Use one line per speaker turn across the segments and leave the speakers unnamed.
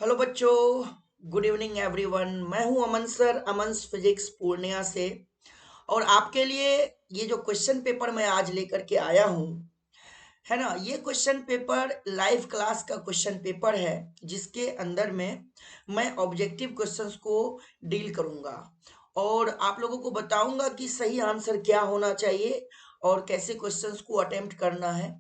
Hello बच्चों, good evening everyone. मैं हूं अमन सर, अमन फिजिक्स पूर्णिया से। और आपके लिए ये जो क्वेश्चन पेपर मैं आज लेकर के आया हूं, है ना, ये क्वेश्चन पेपर लाइव क्लास का क्वेश्चन पेपर है, जिसके अंदर में मैं ऑब्जेक्टिव क्वेश्चंस को डील करूंगा और आप लोगों को बताऊंगा कि सही आंसर क्या होना चाहिए और कैसे क्वेश्चंस को अटेम्प्ट करना है।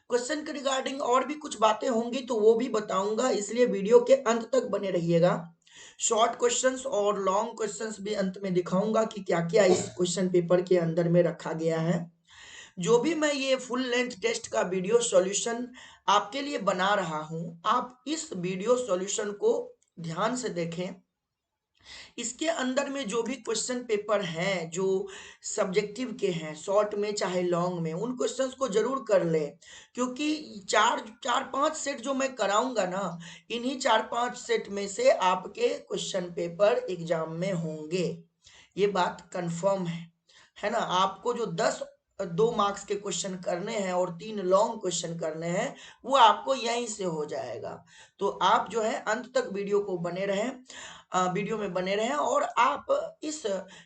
क्वेश्चन के रिगार्डिंग और भी कुछ बातें होंगी तो वो भी बताऊंगा, इसलिए वीडियो के अंत तक बने रहिएगा। शॉर्ट क्वेश्चंस और लॉन्ग क्वेश्चंस भी अंत में दिखाऊंगा कि क्या क्या इस क्वेश्चन पेपर के अंदर में रखा गया है। जो भी मैं ये फुल लेंथ टेस्ट का वीडियो सॉल्यूशन आपके लिए बना रहा हूं, आप इस वीडियो सॉल्यूशन को ध्यान से देखें। इसके अंदर में जो भी क्वेश्चन पेपर हैं जो सब्जेक्टिव के हैं, शॉर्ट में चाहे लॉन्ग में, उन क्वेश्चंस को जरूर कर लें, क्योंकि चार चार पांच सेट जो मैं कराऊंगा ना, इन्हीं चार पांच सेट में से आपके क्वेश्चन पेपर एग्जाम में होंगे। ये बात कंफर्म है ना। आपको जो 2 मार्क्स के क्वेश्चन करने हैं और 3 लॉन्ग क्वेश्चन करने हैं, वो आपको यहीं से हो जाएगा। तो आप जो है अंत तक वीडियो को बने रहें, वीडियो में बने रहें, और आप इस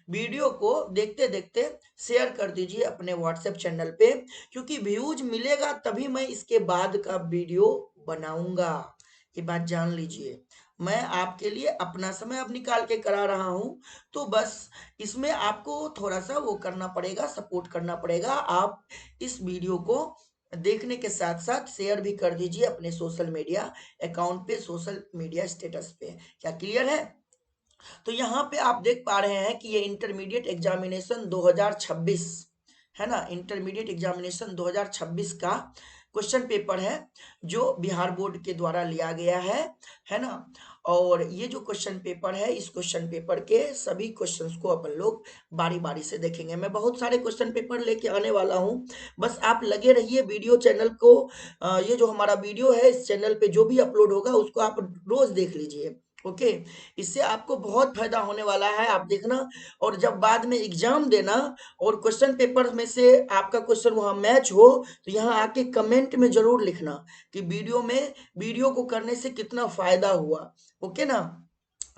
वीडियो को देखते देखते शेयर कर दीजिए अपने व्हाट्सएप चैनल पे, क्योंकि व्यूज मिलेगा तभी मैं इसके बाद का वीडियो बनाऊंगा। ये बात जान लीजिए। मैं आपके लिए अपना समय अब निकाल के करा रहा हूं, तो बस इसमें आपको थोड़ा सा वो करना पड़ेगा, सपोर्ट करना पड़ेगा। आप इस वीडियो को देखने के साथ साथ शेयर भी कर दीजिए अपने सोशल मीडिया अकाउंट पे, सोशल मीडिया स्टेटस पे। क्या क्लियर है? तो यहाँ पे आप देख पा रहे हैं कि ये इंटरमीडिएट एग्जामिनेशन 2026 है ना, इंटरमीडिएट एग्जामिनेशन 2026 का क्वेश्चन पेपर है, जो बिहार बोर्ड के द्वारा लिया गया है ना। और ये जो क्वेश्चन पेपर है, इस क्वेश्चन पेपर के सभी क्वेश्चंस को अपन लोग बारी बारी से देखेंगे। मैं बहुत सारे क्वेश्चन पेपर लेके आने वाला हूँ, बस आप लगे रहिए वीडियो चैनल को। ये जो हमारा वीडियो है, इस चैनल पे जो भी अपलोड होगा उसको आप रोज देख लीजिए। ओके, इससे आपको बहुत फायदा होने वाला है, आप देखना। और जब बाद में एग्जाम देना और क्वेश्चन पेपर में से आपका क्वेश्चन वहां मैच हो, तो यहाँ आके कमेंट में जरूर लिखना कि वीडियो को करने से कितना फायदा हुआ। ओके ना।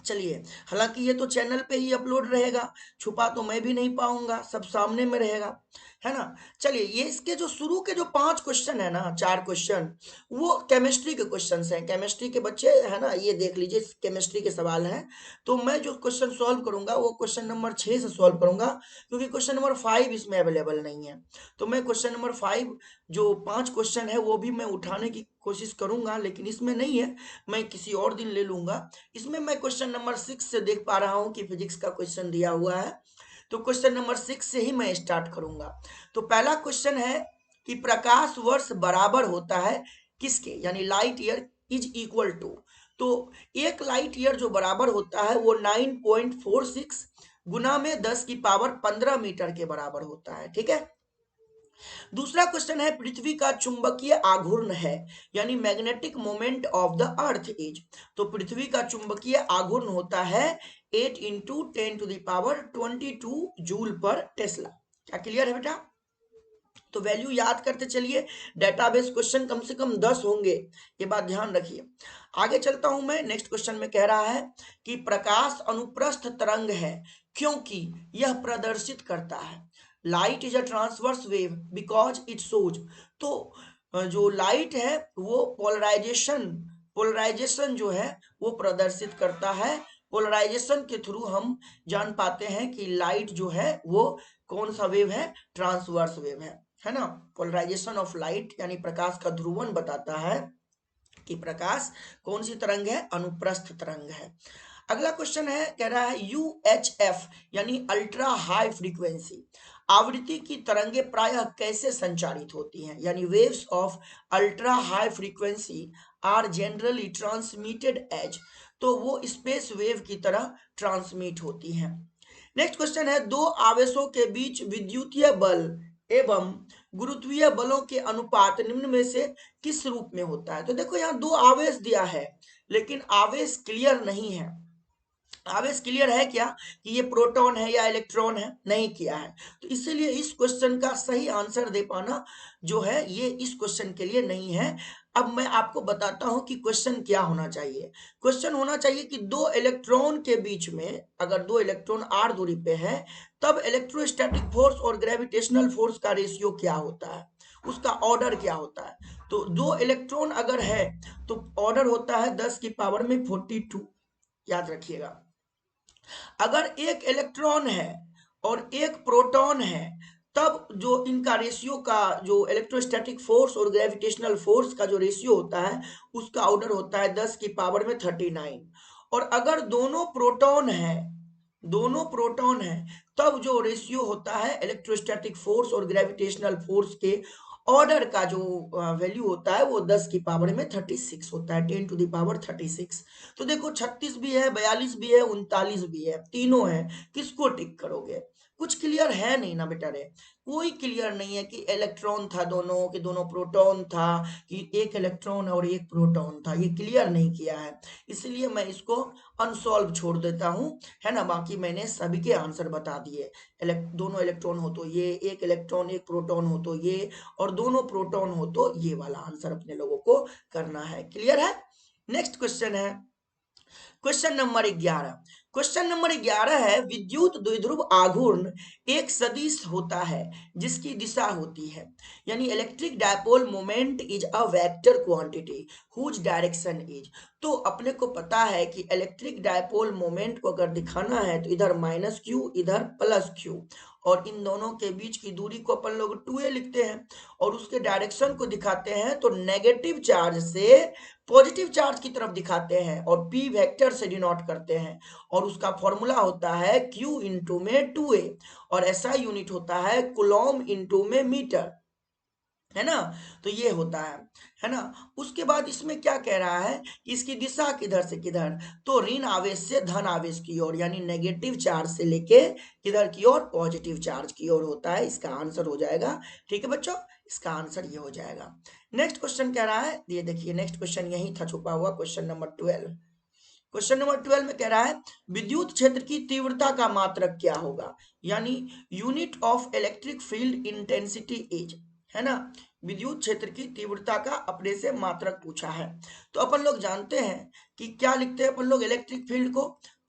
चलिए, हालांकि ये तो चैनल पे ही अपलोड रहेगा, छुपा तो मैं भी नहीं पाऊंगा, सब सामने में रहेगा, है ना। चलिए, ये इसके जो शुरू के जो 5 क्वेश्चन है ना, 4 क्वेश्चन, वो केमिस्ट्री के क्वेश्चन हैं। केमिस्ट्री के बच्चे है ना, ये देख लीजिए, केमिस्ट्री के सवाल हैं। तो मैं जो क्वेश्चन सॉल्व करूंगा वो क्वेश्चन नंबर 6 से सॉल्व करूंगा, क्योंकि क्वेश्चन नंबर 5 इसमें अवेलेबल नहीं है। तो मैं क्वेश्चन नंबर 5, जो 5 क्वेश्चन है, वो भी मैं उठाने की कोशिश करूंगा, लेकिन इसमें नहीं है, मैं किसी और दिन ले लूंगा। इसमें मैं क्वेश्चन नंबर 6 से देख पा रहा हूं कि फिजिक्स का क्वेश्चन दिया हुआ है, तो क्वेश्चन नंबर 6 से ही मैं स्टार्ट करूंगा। तो पहला क्वेश्चन है कि प्रकाश वर्ष बराबर होता है किसके, यानी light year is equal to. तो एक लाइट ईयर जो बराबर होता है वो 9.46 गुना में 10 की पावर 15 मीटर के बराबर होता है। ठीक है। दूसरा क्वेश्चन है पृथ्वी का चुंबकीय आघूर्ण है, यानी magnetic moment of the earth is. तो पृथ्वी का चुंबकीय आघूर्ण होता है 8 into 10 to the power 22 joule पर टेस्ला। क्या क्लियर है बेटा? तो वैल्यू याद करते चलिए, डेटाबेस क्वेश्चन कम से कम 10 होंगे, ये बात ध्यान रखिए। आगे चलता हूं मैं, नेक्स्ट क्वेश्चन में कह रहा है कि प्रकाश अनुप्रस्थ तरंग है क्योंकि यह प्रदर्शित करता है। Light is a transverse wave because it shows. तो जो लाइट है वो पोलराइजेशन जो है वो प्रदर्शित करता है। पोलराइजेशन के थ्रू हम जान पाते हैं कि लाइट जो है वो कौन सा वेव है, ट्रांसवर्स वेव है ना। पोलराइजेशन ऑफ लाइट यानी प्रकाश का ध्रुवण बताता है कि प्रकाश कौन सी तरंग है, अनुप्रस्थ तरंग है। अगला क्वेश्चन है, कह रहा है यूएचएफ यानी अल्ट्रा हाई फ्रीक्वेंसी आवृत्ति की तरंगे प्रायः कैसे संचारित होती हैं, यानी waves of ultra high frequency are generally transmitted as. तो वो स्पेस वेव की तरह ट्रांसमिट होती हैं। नेक्स्ट क्वेश्चन है, दो आवेशों के बीच विद्युतीय बल एवं गुरुत्वीय बलों के अनुपात निम्न में से किस रूप में होता है। तो देखो, यहाँ 2 आवेश दिया है, लेकिन आवेश क्लियर नहीं है। आवेश क्लियर है क्या कि ये प्रोटॉन है या इलेक्ट्रॉन है, नहीं किया है। तो इसीलिए इस क्वेश्चन का सही आंसर दे पाना जो है, ये इस क्वेश्चन के लिए नहीं है। अब मैं आपको बताता हूं कि क्वेश्चन क्या होना चाहिए। क्वेश्चन होना चाहिए कि दो इलेक्ट्रॉन के बीच में, अगर दो इलेक्ट्रॉन r दूरी पे है, तब इलेक्ट्रोस्टैटिक फोर्स और ग्रेविटेशनल फोर्स का रेशियो क्या होता है, उसका ऑर्डर क्या होता है। तो दो इलेक्ट्रॉन अगर है तो ऑर्डर होता है 10 की पावर में 42, याद रखिएगा। अगर एक इलेक्ट्रॉन है और एक प्रोटॉन है, तब जो इनका रेशियो का, जो इलेक्ट्रोस्टैटिक फोर्स और ग्रेविटेशनल फोर्स का जो रेशियो होता है, उसका ऑर्डर होता है 10 की पावर में 39। और अगर दोनों प्रोटॉन है, तब जो रेशियो होता है इलेक्ट्रोस्टैटिक फोर्स और ग्रेविटेशनल फोर्स के ऑर्डर का जो वैल्यू होता है, वो 10 की पावर में 36 होता है, 10 टू द पावर 36। तो देखो 36 भी है, 42 भी है, 39 भी है, तीनों है, किसको टिक करोगे। कुछ क्लियर है नहीं ना बेटा रे, कोई क्लियर नहीं है कि इलेक्ट्रॉन था दोनों, कि दोनों प्रोटॉन था, कि एक इलेक्ट्रॉन और एक प्रोटॉन था, ये क्लियर नहीं किया है। इसलिए मैं इसको अनसॉल्व छोड़ देता हूं, है ना। बाकी मैंने सभी के आंसर बता दिए। दोनों इलेक्ट्रॉन हो तो ये, एक इलेक्ट्रॉन एक प्रोटॉन हो तो ये, और दोनों प्रोटॉन हो तो ये वाला आंसर अपने लोगों को करना है। क्लियर है। नेक्स्ट क्वेश्चन है क्वेश्चन नंबर 11। क्वेश्चन नंबर 11 है, विद्युत द्विध्रुव आघूर्ण एक सदिश होता है जिसकी दिशा होती है, यानी electric dipole moment is a vector quantity whose direction is. तो अपने को पता है कि इलेक्ट्रिक डायपोल मोमेंट को अगर दिखाना है तो इधर -q, इधर +q, और इन दोनों के बीच की दूरी को अपन लोग 2a लिखते हैं, और उसके डायरेक्शन को दिखाते हैं तो नेगेटिव चार्ज से पॉजिटिव चार्ज की तरफ दिखाते हैं, और p वेक्टर से डिनोट करते हैं, और उसका फॉर्मूला होता है q इंटू में 2a, और ऐसा यूनिट होता है कुलॉम इंटू में मीटर, है ना। तो ये होता है ना। उसके बाद इसमें क्या कह रहा है कि इसकी दिशा किधर से किधर, तो ऋण आवेश से धन आवेश की ओर, यानी नेगेटिव चार्ज से लेके किधर की ओर, पॉजिटिव चार्ज की ओर होता है। इसका आंसर हो जाएगा, ठीक है बच्चों, इसका आंसर ये हो जाएगा। नेक्स्ट क्वेश्चन कह रहा है, ये देखिए नेक्स्ट क्वेश्चन यही था छुपा हुआ, क्वेश्चन नंबर 12। क्वेश्चन नंबर 12 में कह रहा है, विद्युत क्षेत्र की तीव्रता का मात्रक क्या होगा, यानी unit of electric field intensity is, है ना। विद्युत क्षेत्र की तीव्रता का अपने से मात्रक पूछा है। तो अपन लोग जानते हैं कि क्या लिखते हैं अपन लोग इलेक्ट्रिक फील्ड को,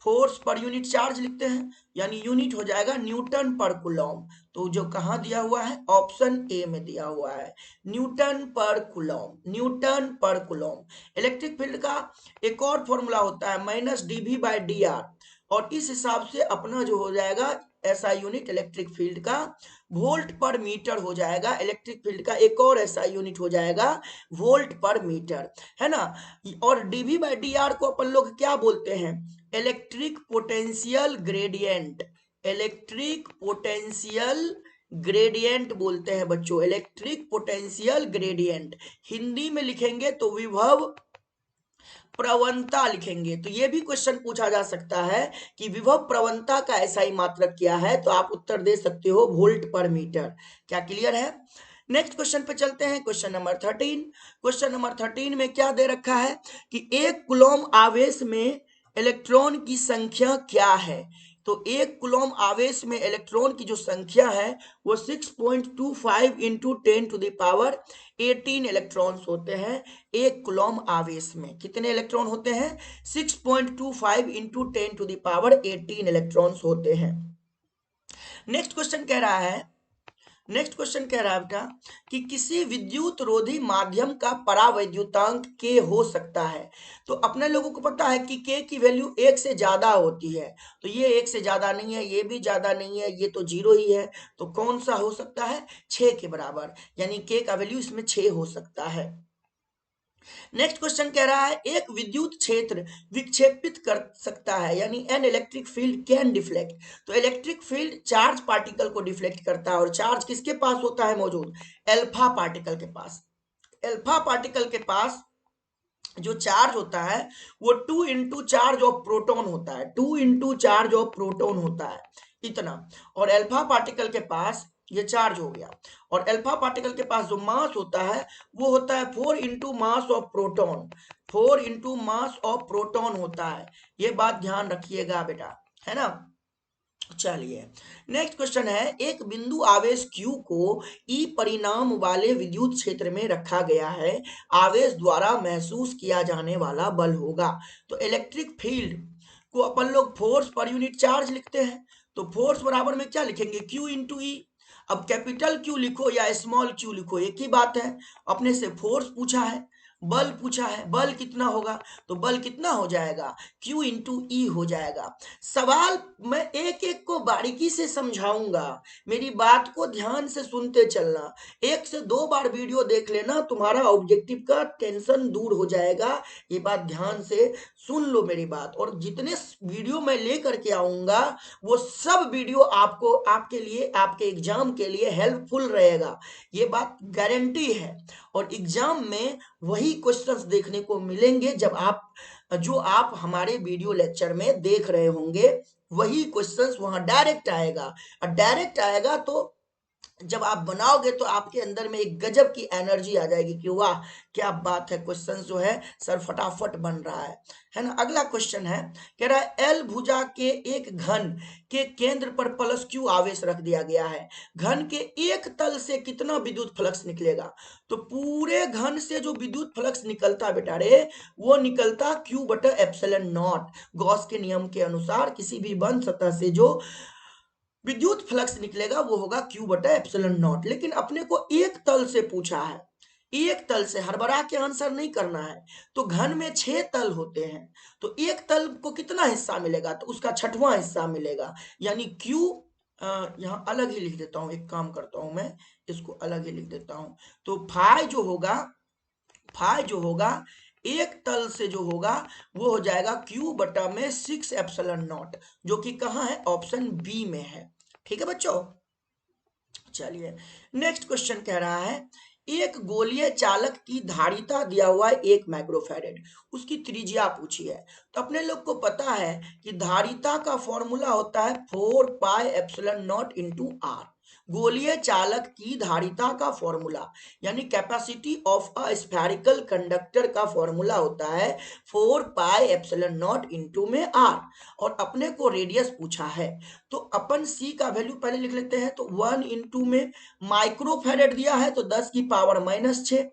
फोर्स पर यूनिट चार्ज लिखते हैं, यानी यूनिट हो जाएगा न्यूटन पर कूलॉम। तो जो कहाँ दिया हुआ है, ऑप्शन ए में दिया हुआ है, न्यूटन पर कूलॉम, न्यूटन पर कूलॉम। इलेक्ट्रिक फील्ड का एक और फॉर्मूला होता है -dv/dr, और इस हिसाब से अपना जो हो जाएगा ऐसा यूनिट इलेक्ट्रिक फील्ड का वोल्ट पर मीटर हो जाएगा। इलेक्ट्रिक फील्ड का एक और ऐसा यूनिट हो जाएगा वोल्ट पर मीटर, है ना। और dv/dr को अपन लोग क्या बोलते हैं, electric potential gradient, electric potential gradient बोलते हैं बच्चों, इलेक्ट्रिक पोटेंशियल ग्रेडियंट। हिंदी में लिखेंगे तो विभव प्रवणता लिखेंगे। तो ये भी क्वेश्चन पूछा जा सकता है कि विभव प्रवणता का ऐसा ही मात्रक क्या है, तो आप उत्तर दे सकते हो वोल्ट पर मीटर। क्या क्लियर है। नेक्स्ट क्वेश्चन पे चलते हैं, क्वेश्चन नंबर 13। क्वेश्चन नंबर 13 में क्या दे रखा है कि एक कूलॉम आवेश में इलेक्ट्रॉन की संख्या क्या है। तो एक कूलॉम आवेश में इलेक्ट्रॉन की जो संख्या है वो 6.25 इंटू 10⁻18 इलेक्ट्रॉन्स होते हैं। एक कूलॉम आवेश में कितने इलेक्ट्रॉन होते हैं, 6.25 इंटू 10⁻18 इलेक्ट्रॉन्स होते हैं। नेक्स्ट क्वेश्चन कह रहा है, नेक्स्ट क्वेश्चन कह रहा है बेटा कि किसी विद्युत रोधी माध्यम का परावैद्युतांक के हो सकता है। तो अपने लोगों को पता है कि के की वैल्यू 1 से ज्यादा होती है, तो ये 1 से ज्यादा नहीं है, ये भी ज्यादा नहीं है, ये तो 0 ही है। तो कौन सा हो सकता है, 6 के बराबर, यानी के का वैल्यू इसमें 6 हो सकता है। नेक्स्ट क्वेश्चन कह रहा है, एक विद्युत क्षेत्र विक्षेपित कर सकता है, यानी an electric field can deflect. तो इलेक्ट्रिक फील्ड चार्ज पार्टिकल को डिफ्लेक्ट करता है, और चार्ज किसके पास होता है मौजूद, एल्फा पार्टिकल के पास। एल्फा पार्टिकल के पास जो चार्ज होता है वो 2 इंटू चार्ज ऑफ प्रोटोन होता है, 2 इंटू चार्ज ऑफ प्रोटोन होता है, इतना। और अल्फा पार्टिकल के पास ये चार्ज हो गया, और अल्फा पार्टिकल के पास जो मास होता है वो होता है 4 into mass of proton, 4 into mass of proton होता है। ये बात ध्यान रखिएगा बेटा, है ना। चलिए, नेक्स्ट क्वेश्चन है, एक बिंदु आवेश Q को E परिणाम वाले विद्युत क्षेत्र में रखा गया है, आवेश द्वारा महसूस किया जाने वाला बल होगा। तो इलेक्ट्रिक फील्ड को अपन लोग फोर्स पर यूनिट चार्ज लिखते हैं, तो फोर्स बराबर में क्या लिखेंगे, Q इंटू ई। अब कैपिटल Q लिखो या स्मॉल q लिखो, एक ही बात है। अपने से फोर्स पूछा है, बल पूछा है, बल कितना होगा, तो बल कितना हो जाएगा, Q इंटू ई हो जाएगा। सवाल मैं एक एक को बारीकी से समझाऊंगा, मेरी बात को ध्यान से सुनते चलना। 1 से 2 बार वीडियो देख लेना, तुम्हारा ऑब्जेक्टिव का टेंशन दूर हो जाएगा। ये बात ध्यान से सुन लो मेरी बात, और जितने वीडियो मैं लेकर के आऊंगा वो सब वीडियो आपको, आपके लिए, आपके एग्जाम के लिए हेल्पफुल रहेगा, ये बात गारंटी है। और एग्जाम में वही क्वेश्चंस देखने को मिलेंगे जब आप, जो आप हमारे वीडियो लेक्चर में देख रहे होंगे, वही क्वेश्चंस वहां डायरेक्ट आएगा। और डायरेक्ट आएगा तो जब आप बनाओगे तो आपके अंदर में एक गजब की एनर्जी आ जाएगी कि वाह क्या बात है, क्वेश्चन जो है सर फटाफट बन रहा है ना। अगला क्वेश्चन है, कह रहा है एल भुजा के एक घन के केंद्र पर प्लस क्यू आवेश रख दिया गया है, घन के एक तल से कितना विद्युत फ्लक्स निकलेगा। तो पूरे घन से जो विद्युत फ्लक्स निकलता बेटा रे, वो निकलता क्यू बटा एप्सिलॉन नॉट। गॉस के नियम के अनुसार किसी भी बंद सतह से जो विद्युत फ्लक्स निकलेगा वो होगा क्यू बटा एप्सिलॉन नॉट। लेकिन अपने को एक तल से पूछा है, एक तल से हड़बड़ा के आंसर नहीं करना है। तो घन में 6 तल होते हैं, तो एक तल को कितना हिस्सा मिलेगा, तो उसका छठवां हिस्सा मिलेगा, यानी क्यू। यहाँ अलग ही लिख देता हूँ, एक काम करता हूं मैं, इसको अलग ही लिख देता हूं। तो फाई जो होगा, फाई जो होगा एक तल से जो होगा वो हो जाएगा क्यू बटा में 6 एप्सिलॉन नॉट, जो कि कहाँ है, ऑप्शन बी में है। ठीक है बच्चों, चलिए नेक्स्ट क्वेश्चन कह रहा है, एक गोलीय चालक की धारिता दिया हुआ है 1 माइक्रोफैरेड, उसकी त्रिज्या पूछी है। तो अपने लोग को पता है कि धारिता का फॉर्मूला होता है 4 pi epsilon nought into R. गोलीय चालक की धारिता का फॉर्मूला, यानी capacity of a spherical conductor का फॉर्मूला होता है 4 पाई एप्सिलॉन नॉट इंटू में आर। और अपने को रेडियस पूछा है, तो अपन सी का वैल्यू पहले लिख लेते हैं। तो 1 इंटू में माइक्रोफेरेड दिया है तो 10 की पावर -6।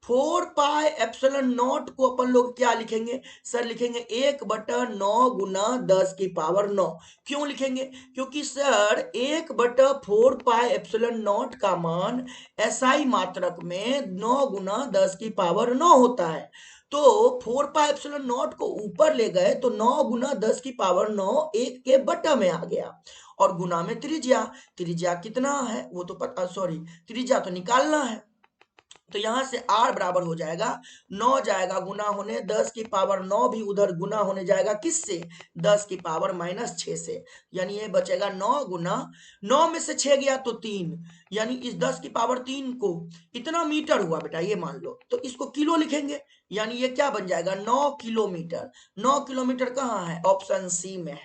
4 पाई एप्सिलॉन नॉट को अपन लोग क्या लिखेंगे, सर लिखेंगे 1/9 गुना 10 की पावर 9। क्यों लिखेंगे, क्योंकि सर 1/4 पाई एप्सिलॉन नॉट का मान एसआई मात्रक में 9 गुना 10 की पावर 9 होता है। तो 4 पाई एप्सिलॉन नॉट को ऊपर ले गए तो 9 गुना 10 की पावर 9 एक के बटा में आ गया। और गुना में त्रिज्या, त्रिज्या कितना है वो तो पता, सॉरी त्रिज्या तो निकालना है। तो यहां से r बराबर हो जाएगा 9 जाएगा गुना होने 10 की पावर 9 भी उधर गुना होने जाएगा किससे, 10 की पावर -6 से। यानी ये बचेगा 9 गुना 9 में से 6 गया तो 3, यानी इस 10 की पावर 3 को इतना मीटर हुआ बेटा ये मान लो, तो इसको किलो लिखेंगे, यानी ये क्या बन जाएगा 9 किलोमीटर। 9 किलोमीटर कहाँ है, ऑप्शन सी में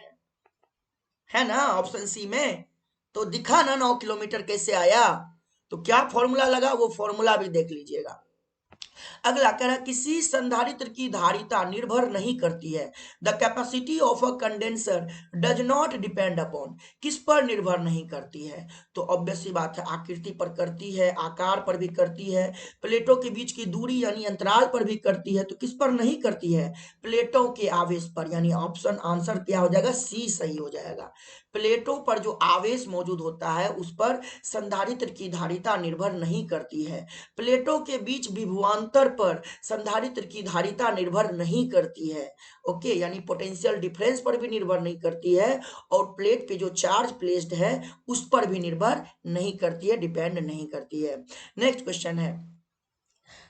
है ना, ऑप्शन सी में। तो दिखा ना 9 किलोमीटर कैसे आया। तो क्या फॉर्मूला लगा वो फॉर्मूला भी देख लीजिएगा। अगला कह रहा है, किसी संधारित्र की धारिता निर्भर नहीं करती है, the capacity of a condenser does not depend upon. किस पर निर्भर नहीं करती है, तो ऑब्वियस सी बात है आकृति पर करती है, आकार पर भी करती है, प्लेटों के बीच की दूरी यानी अंतराल पर भी करती है। तो किस पर नहीं करती है, प्लेटों के आवेश पर, यानी ऑप्शन आंसर क्या हो जाएगा, सी सही हो जाएगा। प्लेटों पर जो आवेश मौजूद होता है उस पर संधारित्र की धारिता निर्भर नहीं करती है। प्लेटों के बीच विभवांतर पर संधारित्र की धारिता निर्भर नहीं करती है। ओके, यानी पोटेंशियल डिफरेंस पर भी निर्भर नहीं करती है, और प्लेट पे जो चार्ज प्लेस्ड है उस पर भी निर्भर नहीं करती है, डिपेंड नहीं करती है। नेक्स्ट क्वेश्चन है,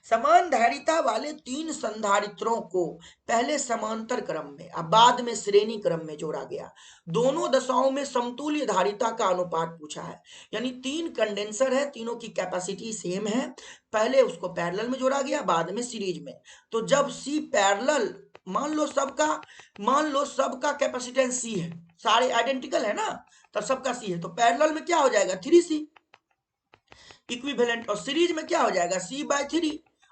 समान धारिता वाले 3 संधारित्रों को पहले समांतर क्रम में अब बाद में श्रेणी क्रम में जोड़ा गया, दोनों दशाओं में समतुल्य धारिता का अनुपात पूछा है। यानी 3 कंडेंसर है, तीनों की कैपेसिटी सेम है, पहले उसको पैरेलल में जोड़ा गया बाद में सीरीज में। तो जब सी पैरेलल, मान लो सबका कैपेसिटेंस सी है, सारे आइडेंटिकल है ना, तो सबका सी है, तो पैरेलल में क्या हो जाएगा 3C इक्विवेलेंट, और सीरीज में क्या हो जाएगा C/3।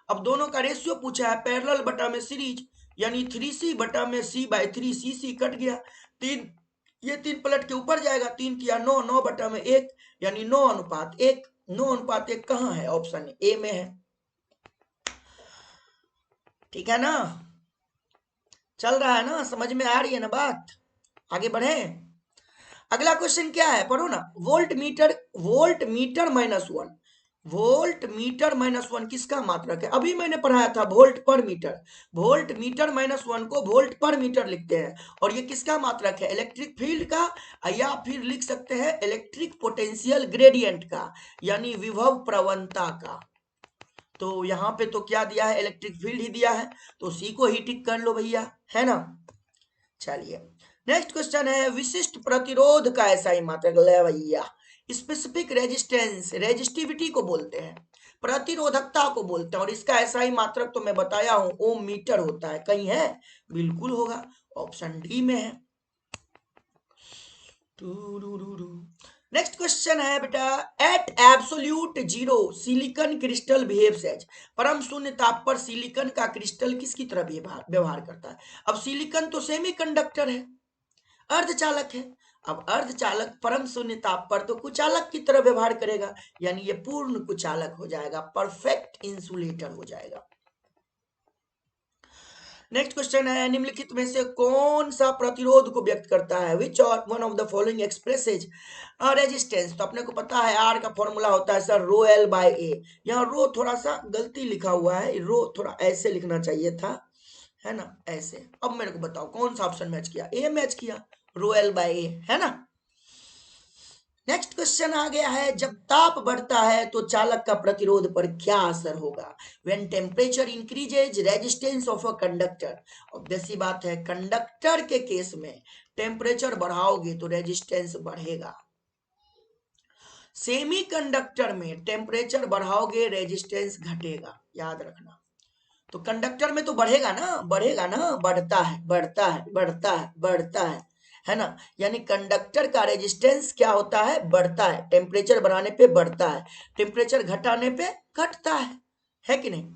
अब दोनों का रेशियो पूछा है, पैरेलल बटा में सीरीज, यानी 3C बटा में C/3, C कट गया, 3 ये 3 पलट के ऊपर जाएगा, 3 किया 9, 9/1 यानी 9:1। 9:1 कहाँ है? ऑप्शन ए में है। ठीक है ना? चल रहा है ना? समझ में आ रही है ना बात? आगे बढ़े। अगला क्वेश्चन क्या है, पढ़ो ना। Volt meter -1। वोल्ट मीटर -1 किसका मात्रक है? अभी मैंने पढ़ाया था वोल्ट पर मीटर। वोल्ट मीटर -1 को वोल्ट पर मीटर लिखते हैं। और ये किसका मात्रक है? इलेक्ट्रिक फील्ड का, या फिर लिख सकते हैं इलेक्ट्रिक पोटेंशियल ग्रेडियंट का, यानी विभव प्रवणता का। तो यहाँ पे तो क्या दिया है? इलेक्ट्रिक फील्ड ही दिया है, तो सी को ही टिक कर लो भैया, है ना? चलिए नेक्स्ट क्वेश्चन है, विशिष्ट प्रतिरोध का ऐसा ही मात्रक। ले भैया, स्पेसिफिक रेजिस्टेंस, रेजिस्टिविटी को बोलते हैं, प्रतिरोधकता को बोलते हैं, और इसका ऐसा ही मात्रक तो मैं बताया हूं, ओम मीटर होता है। कहीं है? बिल्कुल होगा, ऑप्शन डी में है। नेक्स्ट क्वेश्चन है बेटा, at absolute zero silicon crystal behaves as. परम शून्य ताप पर सिलिकॉन का क्रिस्टल किसकी तरह व्यवहार करता है? अब सिलिकॉन तो सेमीकंडक्टर है, अर्धचालक है। अब अर्धचालक परम शून्य ताप पर तो कुचालक की तरह व्यवहार करेगा, यानी ये पूर्ण कुचालक हो जाएगा, परफेक्ट इंसुलेटर हो जाएगा। नेक्स्ट क्वेश्चन है, निम्नलिखित में से कौन सा प्रतिरोध को व्यक्त करता है? विच और one of the following expresses resistance. तो अपने को पता है आर का फॉर्मूला होता है सर रो एल बाय ए। यहाँ रो थोड़ा सा गलती लिखा हुआ है, रो थोड़ा ऐसे लिखना चाहिए था, है ना? ऐसे। अब मेरे को बताओ कौन सा ऑप्शन मैच किया? ए मैच किया, रो एल बाय ए, है ना? नेक्स्ट क्वेश्चन आ गया है, जब ताप बढ़ता है तो चालक का प्रतिरोध पर क्या असर होगा? When temperature increases resistance of a conductor. Obvious सी बात है, कंडक्टर के केस में टेम्परेचर बढ़ाओगे तो रेजिस्टेंस बढ़ेगा। सेमी कंडक्टर में टेम्परेचर बढ़ाओगे रेजिस्टेंस घटेगा, याद रखना। तो कंडक्टर में तो बढ़ेगा ना, बढ़ेगा ना, बढ़ता है, बढ़ता है, बढ़ता है, बढ़ता है ना? यानी कंडक्टर का रेजिस्टेंस क्या होता है? बढ़ता है, टेम्परेचर बढ़ाने पे बढ़ता है, टेम्परेचर घटाने पे घटता है कि नहीं?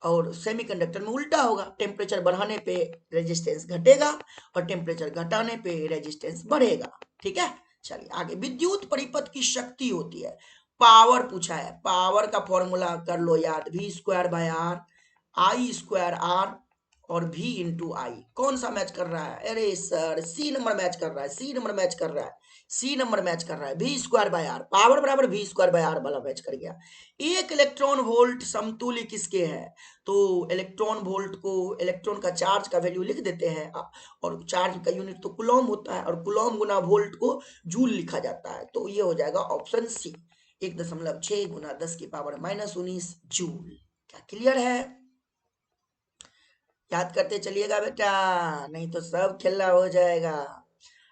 और सेमीकंडक्टर में उल्टा होगा, टेम्परेचर बढ़ाने पे रेजिस्टेंस घटेगा और टेम्परेचर घटाने पे रेजिस्टेंस बढ़ेगा। ठीक है, चलिए आगे। विद्युत परिपथ की शक्ति होती है, पावर पूछा है, पावर का फॉर्मूला कर लो याद, V²/R, I²R और V इंटू आई। कौन सा मैच कर रहा है? अरे सर सी नंबर मैच कर रहा है, सी नंबर मैच कर रहा है, सी नंबर मैच कर रहा है। V²/R, पावर बराबर V²/R वाला मैच कर गया। एक इलेक्ट्रॉन वोल्ट समतुल्य किसके है? तो इलेक्ट्रॉन वोल्ट को इलेक्ट्रॉन का चार्ज का वैल्यू लिख देते हैं, और चार्ज का यूनिट तो कूलॉम होता है, और कूलॉम गुना वोल्ट को जूल लिखा जाता है। तो ये हो जाएगा ऑप्शन सी, 1.6 गुना 10⁻⁻19 जूल। क्या क्लियर है? याद करते चलिएगा बेटा, नहीं तो सब खेला हो जाएगा।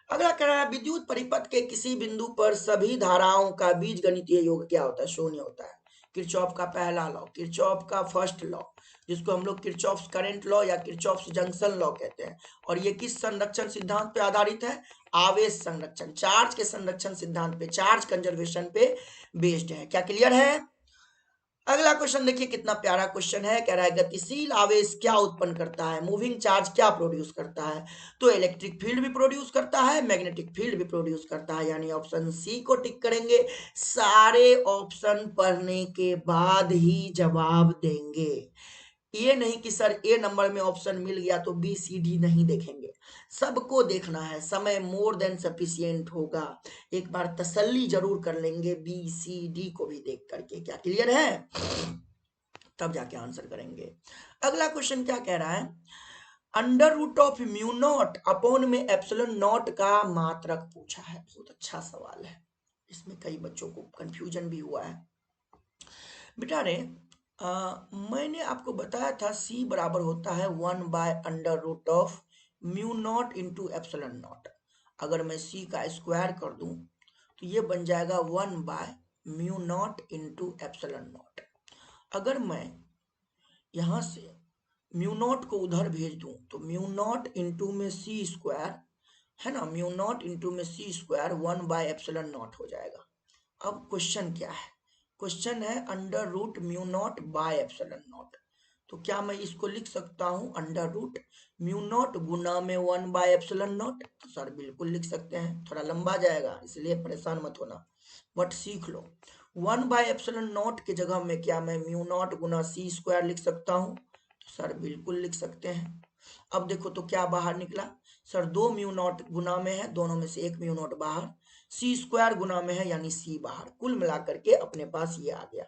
अगला कह रहा है, विद्युत परिपथ के किसी बिंदु पर सभी धाराओं का बीजगणितीय योग क्या होता है? शून्य होता है। किरचॉफ का पहला लॉ, किरचॉफ का फर्स्ट लॉ, जिसको हम लोग किरचॉफ करंट लॉ या किरचॉफ जंक्शन लॉ कहते हैं। और ये किस संरक्षण सिद्धांत पे आधारित है? आवेश संरक्षण, चार्ज के संरक्षण सिद्धांत पे, चार्ज कंजर्वेशन पे बेस्ड है। क्या क्लियर है? अगला क्वेश्चन देखिए, कितना प्यारा क्वेश्चन है। कह रहा है गतिशील आवेश क्या उत्पन्न करता है? मूविंग चार्ज क्या प्रोड्यूस करता है? तो इलेक्ट्रिक फील्ड भी प्रोड्यूस करता है, मैग्नेटिक फील्ड भी प्रोड्यूस करता है, यानी ऑप्शन सी को टिक करेंगे। सारे ऑप्शन पढ़ने के बाद ही जवाब देंगे, ये नहीं कि सर ए नंबर में ऑप्शन मिल गया तो बी सी डी नहीं देखेंगे, सबको देखना है। समय मोर देन सफिशियंट होगा, एक बार तसल्ली जरूर कर लेंगे बी सी डी को भी देख करके। क्या क्लियर है? तब जाके आंसर करेंगे। अगला क्वेश्चन क्या कह रहा है, under root of mu nought upon में एप्सिलॉन नॉट का मात्रक पूछा है। बहुत अच्छा सवाल है, इसमें कई बच्चों को कंफ्यूजन भी हुआ है। बेटा रे, मैंने आपको बताया था सी बराबर होता है 1/√ऑफ mu naught into epsilon naught. अगर मैं सी का स्क्वायर कर दूं तो ये बन जाएगा 1/म्यू नॉट इंटू एप्सिलॉन नॉट। अगर मैं यहाँ से म्यू नॉट को उधर भेज दूं तो म्यू नॉट इंटू में सी स्क्वायर, है ना, म्यू नॉट इंटू में सी स्क्वायर 1/एप्सिलॉन नॉट हो जाएगा। अब क्वेश्चन क्या है? क्वेश्चन है under root mu nought by epsilon nought. तो क्या मैं इसको लिख सकता हूं अंडर रूट म्यू नॉट गुना में 1/ε0? तो सर बिल्कुल लिख सकते हैं, थोड़ा लंबा जाएगा इसलिए परेशान मत होना, बट सीख लो। 1/ε0 की जगह में क्या मैं म्यू नॉट गुना सी स्क्वायर लिख सकता हूँ? तो सर बिल्कुल लिख सकते हैं। अब देखो तो क्या बाहर निकला सर, 2 म्यू नॉट गुना में है, दोनों में से 1 म्यू नॉट बाहर, सी स्क्वायर गुना में है यानी सी बाहर, कुल मिलाकर के अपने पास ये आ गया।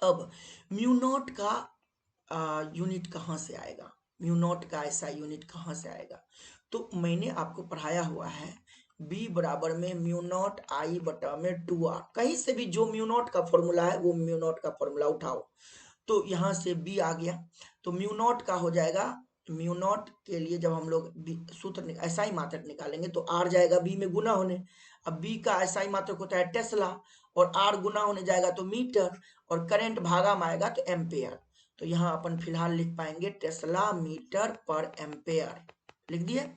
अब म्यू नॉट का यूनिट कहाँ से आएगा, म्यू नॉट का ऐसा यूनिट कहाँ से आएगा? तो मैंने आपको पढ़ाया हुआ है b बराबर में म्यू नॉट आई बटा में 2r, कहीं से भी जो म्यू नॉट का फॉर्मूला है वो म्यू नॉट का फॉर्मूला उठाओ, तो यहाँ से b आ गया, तो म्यू नॉट का हो जाएगा, म्यू नॉट के लिए जब हम लोग सूत्र ऐसा ही मात्रक निकालेंगे तो r जाएगा b में गुना होने, अब b का ऐसा ही मात्रक होता है टेस्ला, और r गुना होने जाएगा तो मीटर, और करंट भागा में आएगा तो एम्पेयर, तो यहाँ अपन फिलहाल लिख पाएंगे टेस्ला मीटर पर एम्पेयर, लिख दिए।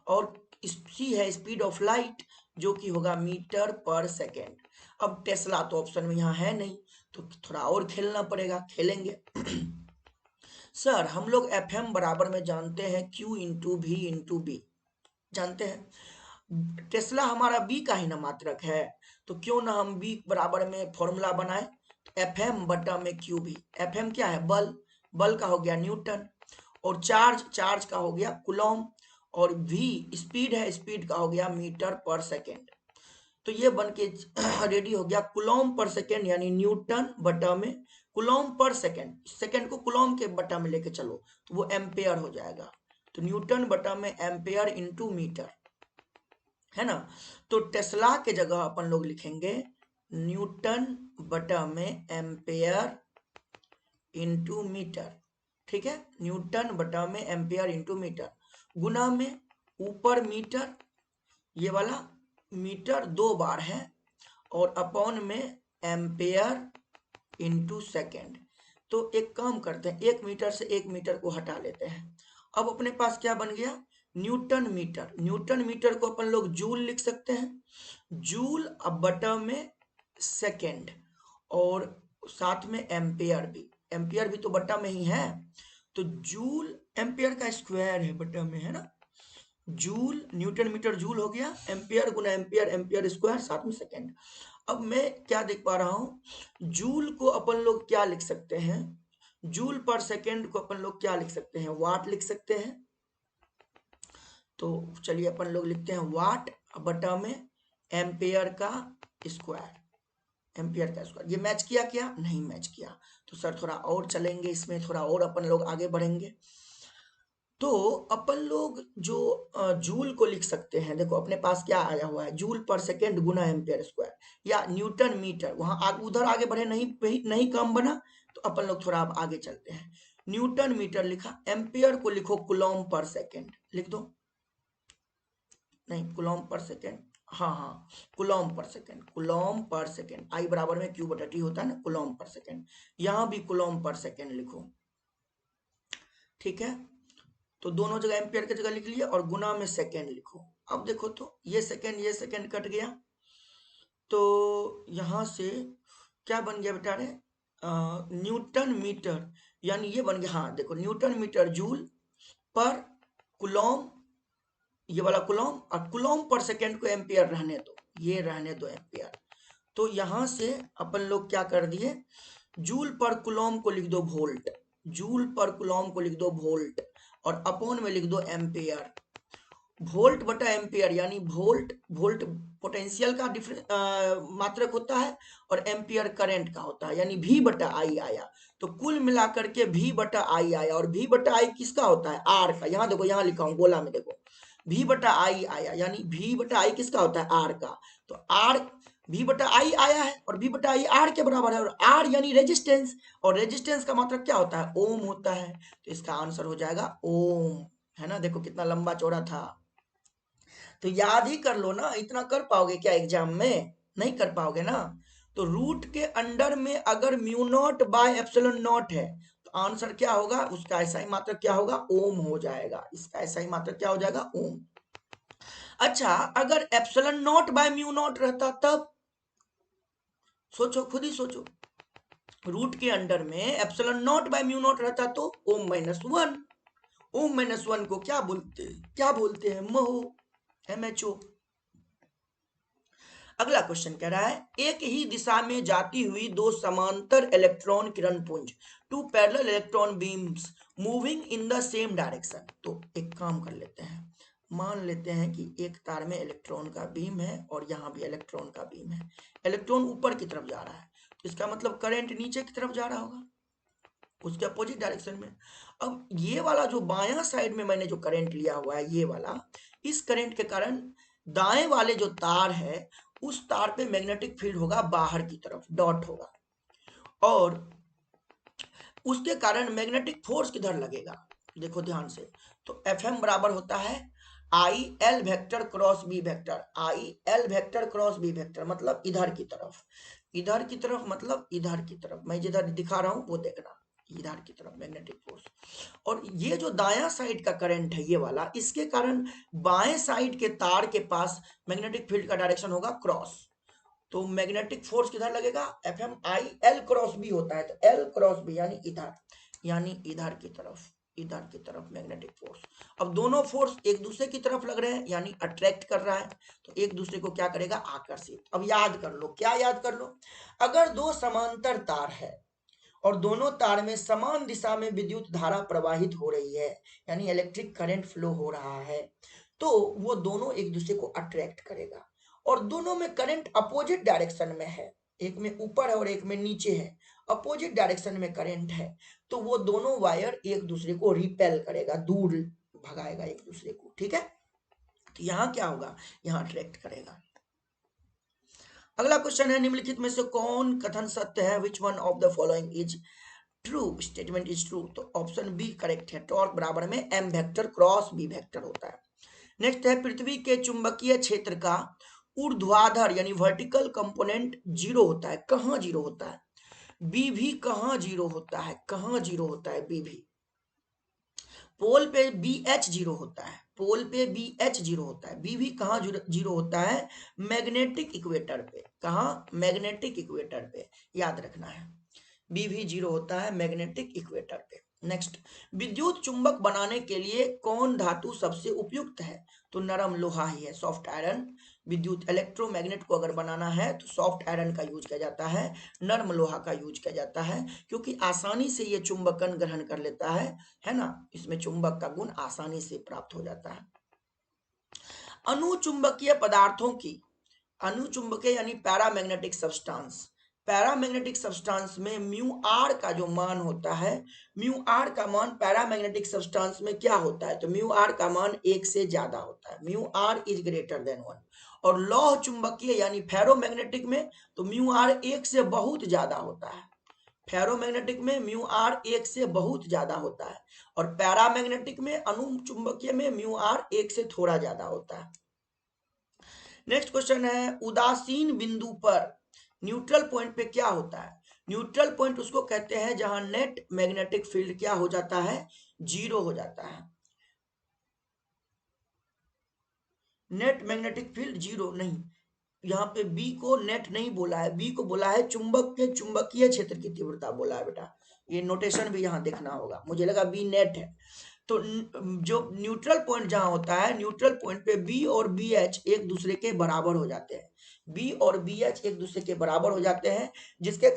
और सी है स्पीड ऑफ लाइट, जो कि होगा मीटर पर सेकेंड। अब टेस्ला तो ऑप्शन में यहाँ है नहीं, तो थोड़ा और खेलना पड़ेगा, खेलेंगे। सर हम लोग एफएम बराबर में जानते हैं Q इंटू भी इंटू बी, जानते हैं टेस्ला हमारा बी का ही ना मात्रक है, तो क्यों ना हम बी बराबर में फॉर्मूला बनाए, एफएम बटा में क्यू बी। एफएम क्या है? बल, बल का हो गया न्यूटन, और चार्ज, चार्ज का हो गया कूलॉम, और v स्पीड है, स्पीड का हो गया मीटर पर सेकेंड। तो ये बन के रेडी हो गया कूलॉम पर सेकेंड, यानी न्यूटन बटा में कूलॉम पर सेकेंड, सेकेंड को कूलॉम के बटा में लेके चलो तो वो एम्पेयर हो जाएगा, तो न्यूटन बटा में एम्पेयर इंटू मीटर, है ना। तो टेस्ला के जगह अपन लोग लिखेंगे न्यूटन बटा में एम्पेयर इंटू मीटर, ठीक है, न्यूटन बटा में एम्पेयर इंटू मीटर, गुना में ऊपर मीटर, ये वाला मीटर 2 बार है, और अपॉन में एम्पेयर इंटू सेकेंड। तो एक काम करते हैं, 1 मीटर से 1 मीटर को हटा लेते हैं, अब अपने पास क्या बन गया? Newton metre. न्यूटन मीटर को अपन लोग जूल लिख सकते हैं, जूल अब बटा में सेकेंड, और साथ में एम्पेयर भी, एम्पियर भी तो बटा में ही है, तो जूल एम्पियर का स्क्वायर है बटा में, है ना, जूल न्यूटन मीटर जूल हो गया, एम्पियर गुना एम्पियर, एम्पियर स्क्वायर, साथ में सेकेंड। अब मैं क्या देख पा रहा हूं, जूल को अपन लोग क्या लिख सकते हैं, जूल पर सेकेंड को अपन लोग क्या लिख सकते हैं? वाट लिख सकते हैं। तो चलिए अपन लोग लिखते हैं वाट बटा में एम्पियर का स्क्वायर, एम्पियर का स्क्वायर। ये मैच किया क्या? नहीं मैच किया, तो सर थोड़ा और चलेंगे इसमें, थोड़ा और अपन लोग आगे बढ़ेंगे। तो अपन लोग जो जूल को लिख सकते हैं, देखो अपने पास क्या आया हुआ है, जूल पर सेकेंड गुना एम्पियर स्क्वायर, या न्यूटन मीटर, वहां उधर आगे बढ़े नहीं काम बना, तो अपन लोग थोड़ा अब आगे चलते हैं। न्यूटन मीटर लिखा, एम्पियर को लिखो कूलॉम पर सेकेंड, लिख दो, नहीं कूलॉम पर सेकेंड, हाँ हाँ कूलॉम पर सेकेंड, कूलॉम पर सेकेंड, आई बराबर में क्यू बटा टी होता है ना, कूलॉम पर सेकेंड, यहां भी कूलॉम पर सेकेंड लिखो, ठीक है। तो दोनों जगह एम्पियर की जगह लिख लिया, और गुना में सेकेंड लिखो। अब देखो तो ये सेकेंड कट गया, तो यहां से क्या बन गया बेटा रे, न्यूटन मीटर, यानी ये बन गया, हाँ देखो न्यूटन मीटर जूल पर कूलॉम, ये वाला कूलॉम, और कूलॉम पर सेकेंड को एम्पियर रहने दो, ये रहने दो एम्पियर। तो यहां से अपन लोग क्या कर दिए, जूल पर कूलॉम को लिख दो वोल्ट, जूल पर कूलॉम को लिख दो वोल्ट, और अपॉन में लिख दो एम्पियर, वोल्ट बटा एम्पियर, यानी वोल्ट, वोल्ट पोटेंशियल का मात्रक होता है, और एम्पियर करंट का होता है, यानी v बटा आई आया, तो कुल मिलाकर के v बटा आई आया, और v बटा आई किसका होता है? r का, यहाँ देखो यहाँ लिखा हूँ गोला में, देखो v बटा आई आया, यानी v बटा आई किसका होता है? r का, तो r v बटा आई आया है, और v बटा आई r के बराबर है, और r यानी रेजिस्टेंस, और रेजिस्टेंस का मतलब क्या होता है? ओम होता है, तो इसका आंसर हो जाएगा ओम, है ना। देखो कितना लंबा चौड़ा था, तो याद ही कर लो ना, इतना कर पाओगे क्या एग्जाम में? नहीं कर पाओगे ना। तो रूट के अंडर में अगर mu nought by epsilon not है, तो आंसर क्या होगा? उसका ऐसा ही मात्रक क्या होगा? ओम हो जाएगा, इसका ऐसा ही मात्रक क्या हो जाएगा? ओम। अच्छा अगर epsilon not by mu naught रहता तब? सोचो, खुद ही सोचो, रूट के अंडर में epsilon not by mu naught रहता तो ओम-1। ओम-1 को क्या बोलते हैं? महो, MHO। अगला क्वेश्चन कह रहा है एक ही दिशा में जाती हुई दो समांतर इलेक्ट्रॉन किरण पुंज, two parallel electron beams moving in the same direction. तो एक काम कर लेते हैं, मान लेते हैं कि एक तार में इलेक्ट्रॉन का बीम है और यहाँ भी इलेक्ट्रॉन का बीम है। इलेक्ट्रॉन ऊपर की तरफ जा रहा है, तो इसका मतलब करंट नीचे की तरफ जा रहा होगा, उसके अपोजिट डायरेक्शन में। अब ये वाला जो बायां साइड में मैंने जो करंट लिया हुआ है, ये वाला, इस करंट के कारण दाएं वाले जो तार है उस तार पे मैग्नेटिक फील्ड होगा बाहर की तरफ, डॉट होगा, और उसके कारण मैग्नेटिक फोर्स किधर लगेगा? देखो ध्यान से, तो Fm बराबर होता है I L vector cross B vector. I L vector cross B vector मतलब इधर की तरफ, इधर की तरफ मतलब इधर की तरफ, मैं जिधर दिखा रहा हूं वो देखना, इधर की तरफ मैग्नेटिक फोर्स। और ये जो दायां साइड का करंट है ये वाला, इसके कारण बाएं साइड के तार के पास मैग्नेटिक फील्ड का डायरेक्शन होगा क्रॉस। तो मैग्नेटिक फोर्स किधर लगेगा? Fm-I-L क्रॉस बी होता है, तो L क्रॉस बी यानी इधर, यानी इधर की तरफ, इधर की तरफ मैग्नेटिक फोर्स। अब दोनों फोर्स एक दूसरे की तरफ लग रहे हैं यानी अट्रैक्ट कर रहा है, तो एक दूसरे को क्या करेगा? आकर्षित। अब याद कर लो, क्या याद कर लो? अगर दो समांतर तार है और दोनों तार में समान दिशा में विद्युत धारा प्रवाहित हो रही है, यानी इलेक्ट्रिक करंट फ्लो हो रहा है, तो वो दोनों एक दूसरे को अट्रैक्ट करेगा। और दोनों में करंट अपोजिट डायरेक्शन में है, एक में ऊपर है और एक में नीचे है, अपोजिट डायरेक्शन में करंट है, तो वो दोनों वायर एक दूसरे को रिपेल करेगा, दूर भगाएगा एक दूसरे को, ठीक है? तो यहाँ क्या होगा? यहाँ अट्रैक्ट करेगा। अगला क्वेश्चन है निम्नलिखित में से कौन कथन सत्य है? Which one of the following is true? Statement is true, तो ऑप्शन बी करेक्ट है। टॉर्क बराबर में m vector cross b vector होता है। नेक्स्ट है पृथ्वी के चुंबकीय क्षेत्र का ऊर्ध्वाधर यानी वर्टिकल कंपोनेंट जीरो होता है। कहाँ जीरो होता है? बी भी कहाँ जीरो होता है? कहाँ जीरो होता है? बी भी पोल पे बी एच जीरो होता है, पोल पे बी एच जीरो होता है। बी भी कहाँ जीरो होता है? मैग्नेटिक इक्वेटर पे। कहाँ? मैग्नेटिक इक्वेटर पे, याद रखना है। बी भी जीरो होता है मैग्नेटिक इक्वेटर पे। नेक्स्ट, विद्युत चुंबक बनाने के लिए कौन धातु सबसे उपयुक्त है? तो नरम लोहा ही है, सॉफ्ट आयरन। विद्युत इलेक्ट्रोमैग्नेट को अगर बनाना है तो सॉफ्ट आयरन का यूज किया जाता है, नर्म लोहा का यूज किया जाता है, क्योंकि आसानी से ये चुंबकन ग्रहण कर लेता है ना, इसमें चुंबक का गुण आसानी से प्राप्त हो जाता है। अनुचुंबकीय पदार्थों की, अनुचुंबकीय यानी पैरामैग्नेटिक सब्सटेंस, पैरामैग्नेटिक सब्सटेंस में म्यू आर का जो मान होता है, म्यू आर का मान पैरामैग्नेटिक सब्सटेंस में क्या होता है? तो म्यू आर का मान एक से ज्यादा होता है, mu R is greater than 1। और लौह चुंबकीय यानी फेरोमैग्नेटिक में तो म्यू आर एक से बहुत ज्यादा होता है, फेरोमैग्नेटिक में म्यू आर एक से बहुत ज्यादा होता है, और पैरामैग्नेटिक में अनुचुंबकीय में म्यू आर एक से थोड़ा ज्यादा होता है। नेक्स्ट क्वेश्चन है उदासीन बिंदु पर न्यूट्रल पॉइंट पे क्या होता है? न्यूट्रल पॉइंट उसको कहते हैं जहां नेट मैग्नेटिक फील्ड क्या हो जाता है? जीरो हो जाता है। नेट मैग्नेटिक फील्ड जीरो नहीं, यहाँ पे बी को नेट नहीं बोला है, बी को बोला है चुंबक के चुंबकीय क्षेत्र की तीव्रता बोला है बेटा, ये नोटेशन भी यहाँ देखना होगा, मुझे लगा बी नेट है। तो जो न्यूट्रल पॉइंट जहां होता है, न्यूट्रल पॉइंट पे बी और बी एच एक दूसरे के बराबर हो जाते हैं, बी और बी एच एक दूसरे के बराबर हो जाते हैं, जिसके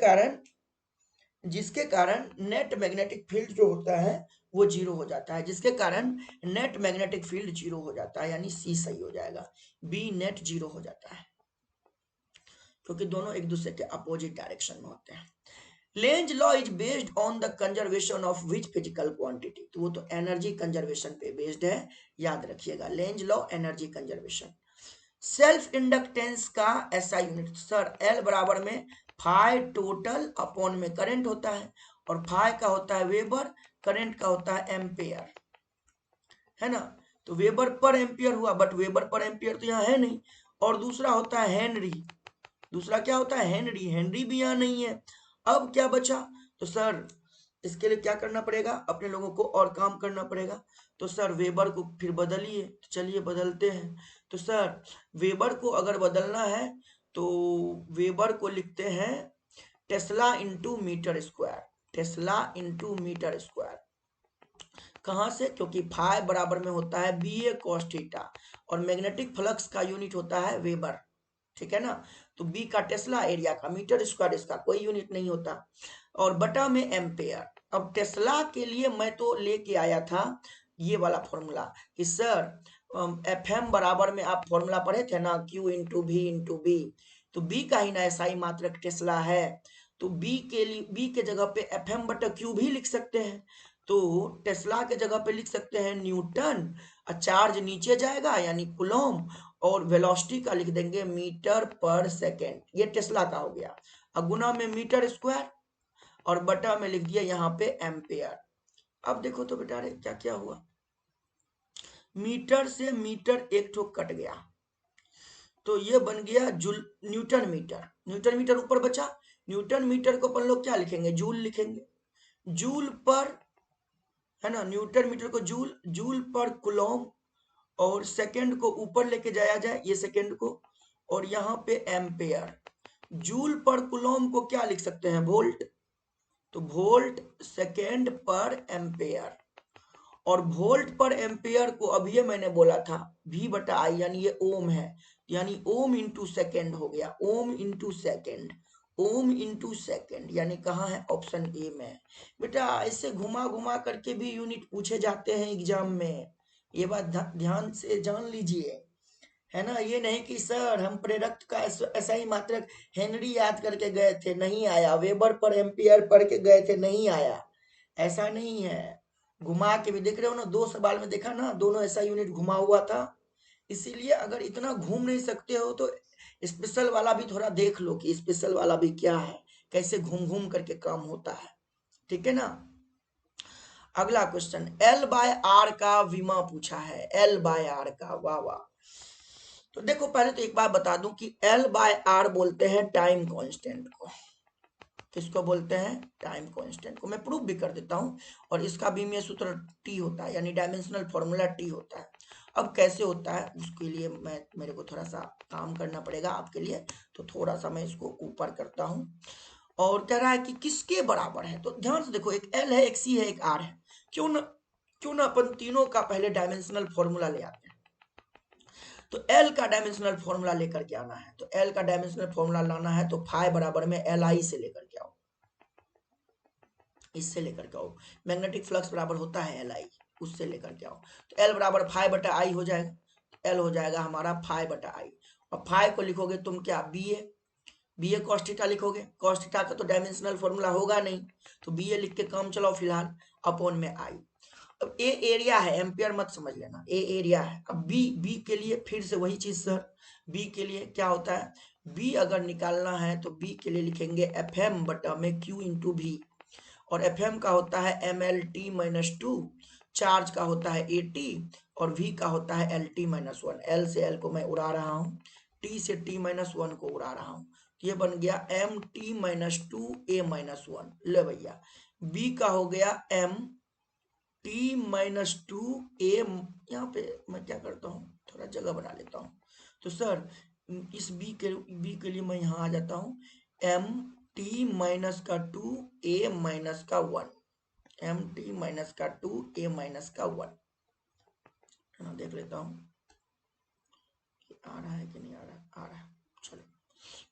कारण नेट मैग्नेटिक फील्ड जो होता है वो जीरो हो जाता है, जिसके कारण नेट मैग्नेटिक फील्ड जीरो हो जाता है, यानी सी सही हो जाएगा, बी नेट जीरो हो जाता है, क्योंकि दोनों एक दूसरे के अपोजिट डायरेक्शन में होते हैं। Lenz law is based on the conservation of which physical quantity? तो वो तो एनर्जी कंजर्वेशन पे बेस्ड है, याद रखिएगा, Lenz law energy conservation. Self inductance का एसआई यूनिट सर, एल बराबर में फाई टोटल अपॉन में करंट होता है, और फाई का होता है वेबर, करंट का होता है एम्पेयर, है ना। तो वेबर पर एम्पियर हुआ, बट वेबर पर एम्पियर तो यहाँ है नहीं। और दूसरा होता है हेनरी, दूसरा क्या होता है? हेनरी, हेनरी भी यहाँ नहीं है। अब क्या बचा? तो सर इसके लिए क्या करना पड़ेगा? अपने लोगों को और काम करना पड़ेगा। तो सर वेबर को फिर बदलिए, तो चलिए बदलते हैं। तो सर वेबर को अगर बदलना है तो वेबर को लिखते हैं tesla into metre square, tesla into metre square. कहां से? क्योंकि फाइव बराबर में होता है बी ए कॉस थीटा और मैग्नेटिक फ्लक्स का यूनिट होता है वेबर, ठीक है ना। तो बी का टेस्ला, एरिया का मीटर स्क्वायर, इसका कोई यूनिट नहीं होता, और बटा में एम्पेयर। अब टेस्ला के लिए मैं तो लेके आया था ये वाला फॉर्मूला कि सर एफ एम बराबर में, आप फॉर्मूला पढ़े थे ना, क्यू इंटू भी इंटू बी, तो बी का ही ना SI मात्रक टेस्ला है, तो बी के लिए, बी के जगह पे एफ एम बटा क्यू भी लिख सकते हैं, तो टेस्ला के जगह पे लिख सकते हैं न्यूटन, और चार्ज नीचे जाएगा यानी कूलॉम, और वेलोसिटी का लिख देंगे मीटर पर सेकेंड, ये टेस्ला का हो गया। अब गुना में मीटर स्क्वायर और बटा में लिख दिया यहाँ पे एम्पेयर। अब देखो तो बेटा रे क्या क्या हुआ, मीटर से मीटर एक ठो कट गया, तो ये बन गया joule, newton metre, newton metre ऊपर बचा, न्यूटन मीटर को अपन लोग क्या लिखेंगे? जूल लिखेंगे, जूल पर, है ना, न्यूटन मीटर को जूल, जूल पर कूलॉम, और सेकंड को ऊपर लेके जाया जाए ये सेकंड को, और यहाँ पे एम्पेयर। जूल पर कूलॉम को क्या लिख सकते हैं? वोल्ट, तो वोल्ट सेकंड पर एम्पेयर, और वोल्ट पर एम्पेयर को अभी मैंने बोला था V बटा आई, यानी ये ओम है, यानी ओम इंटू सेकेंड हो गया, ohm into second, ohm into second, यानी कहाँ है? ऑप्शन ए में। बेटा ऐसे घुमा घुमा करके भी यूनिट पूछे जाते हैं एग्जाम में, ये बात ध्यान से जान लीजिए, है ना। ये नहीं कि सर हम प्रेरक का ऐसा ही मात्रक हेनरी याद करके गए थे, नहीं आया, वेबर पर एम्पियर पढ़ के गए थे, नहीं आया, ऐसा नहीं है। घुमा के भी देख रहे हो ना, 2 सवाल में देखा ना, दोनों ऐसा यूनिट घुमा हुआ था। इसीलिए अगर इतना घूम नहीं सकते हो तो स्पेशल वाला भी थोड़ा देख लो कि स्पेशल वाला भी क्या है, कैसे घूम घूम करके काम होता है, ठीक है ना। अगला क्वेश्चन, L बाय आर का विमा पूछा है, L बाय आर का, वाह वाह। तो देखो पहले तो एक बात बता दूं कि L बाय आर बोलते हैं टाइम कांस्टेंट को, किसको बोलते हैं? टाइम कांस्टेंट को। मैं प्रूफ भी कर देता हूं, और इसका भी में सूत्र टी होता है, यानी डायमेंशनल फॉर्मूला टी होता है। अब कैसे होता है उसके लिए मैं, मेरे को थोड़ा सा काम करना पड़ेगा आपके लिए, तो थोड़ा सा मैं इसको ऊपर करता हूं। और कह रहा है कि किसके बराबर है, तो ध्यान से देखो, एक एल है, एक सी है, एक आर है, क्यों ना अपन तीनों का पहले डायमेंशनल फॉर्मूला ले आते हैं। तो एल का डायमेंशनल फॉर्मूला लेकर के आना है, तो एल का डायमेंशनल फॉर्मूला लाना है, तो फाई बराबर में एल आई से लेकर के आओ, इससे लेकर के आओ, मैग्नेटिक फ्लक्स बराबर होता है एल आई, उससे लेकर के आओ, तो एल बराबर फाई बटा आई हो जाएगा, एल हो जाएगा हमारा फाई बटा आई, और फाई को लिखोगे तुम क्या? बी ए कॉस थीटा लिखोगे, कॉस थीटा का तो डायमेंशनल फॉर्मूला होगा नहीं, तो बी ए लिख के काम चलाओ फिलहाल, अपॉन में आई। अब ए एरिया है, एम्पियर मत समझ लेना, ए एरिया है। अब बी के लिए फिर से वही चीज सर, बी के लिए क्या होता है? बी अगर निकालना है तो बी के लिए लिखेंगे एफ एम बटा में क्यू इंटू भी, और एफ एम का होता है M L T minus two, charge का होता है ए टी, और वी का होता है L T minus one, L से एल को मैं उड़ा रहा हूँ, टी से टी माइनस वन को उड़ा रहा हूँ, ये बन गया M T minus two A minus one. ले भैया, बी का हो गया एम टी माइनस टू ए, यहाँ पे मैं क्या करता हूँ, थोड़ा जगह बना लेता हूँ, तो सर इस बी के लिए मैं यहाँ आ जाता हूँ, एम टी माइनस का टू ए माइनस का वन, एम टी माइनस का टू ए माइनस का वन, देख लेता हूँ कि आ रहा है कि नहीं आ रहा, आ रहा है, चलो।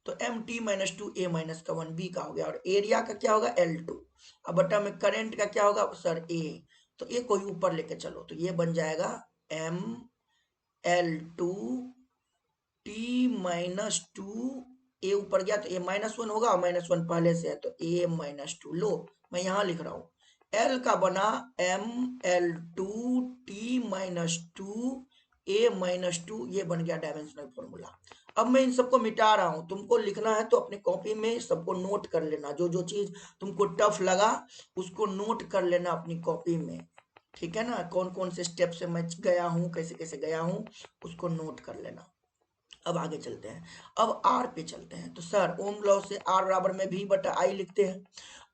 तो M T minus two A minus का वन बी का हो गया, और एरिया का क्या होगा? L two. अब बटा में करंट का क्या होगा सर? ए, तो ए कोई ऊपर लेके चलो, तो ये बन जाएगा M L two T minus two, A ऊपर गया तो ए माइनस वन होगा, माइनस वन पहले से है, तो ए माइनस टू। लो मैं यहां लिख रहा हूं, एल का बना M L two T minus two A minus two, ये बन गया डायमेंशनल फॉर्मूला। अब मैं इन सबको मिटा रहा हूं, तुमको लिखना है तो अपने कॉपी में सबको नोट कर लेना, जो जो चीज तुमको टफ लगा उसको नोट कर लेना अपनी कॉपी में, ठीक है ना। कौन कौन से स्टेप से मैं गया हूं, कैसे कैसे गया हूं, उसको नोट कर लेना। अब आगे चलते हैं, अब आर पे चलते हैं, तो सर ओम लॉ से आर बराबर में भी बटा आई लिखते हैं,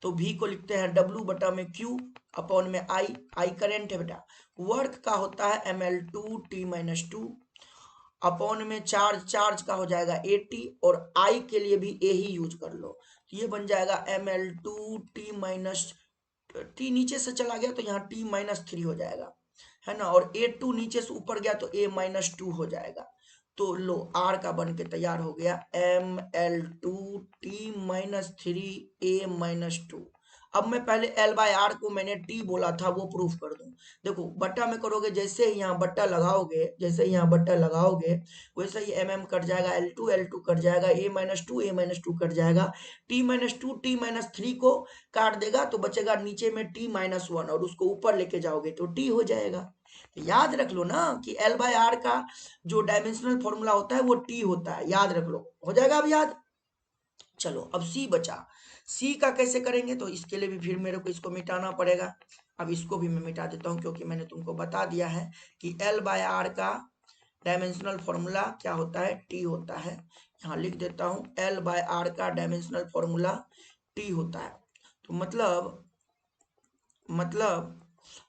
तो भी को लिखते हैं डब्ल्यू बटा में क्यू अपॉन में आई, आई करेंट है बेटा, वर्क का होता है M L two T minus two, upon में चार्ज, चार्ज का हो जाएगा 80, और आई के लिए भी ए ही यूज कर लो, तो ये बन जाएगा Ml2 T माइनस टी, नीचे से चला गया तो यहाँ T-3 हो जाएगा, है ना। और A2 नीचे से ऊपर गया तो A-2 हो जाएगा। तो लो R का बन के तैयार हो गया Ml2T-3A-2। अब मैं पहले L/R को मैंने T बोला था वो प्रूफ कर दूं। देखो बट्टा में करोगे, जैसे ही यहाँ बट्टा लगाओगे, वैसे ही कट जाएगा, L2 कट जाएगा, A-2 कट जाएगा, T-2 T-3 को काट देगा तो बचेगा नीचे में T-1, और उसको ऊपर लेके जाओगे तो T हो जाएगा। तो याद रख लो ना कि L/R का जो डायमेंशनल फॉर्मूला होता है वो T होता है, याद रख लो। हो जाएगा अब याद। चलो अब C बचा। C का कैसे करेंगे, तो इसके लिए भी फिर मेरे को इसको मिटाना पड़ेगा। अब इसको भी मैं मिटा देता हूँ, क्योंकि मैंने तुमको बता दिया है कि L/R का डायमेंशनल फॉर्मूला क्या होता है, T होता है। यहाँ लिख देता हूँ, L/R का डायमेंशनल फॉर्मूला T होता है। तो मतलब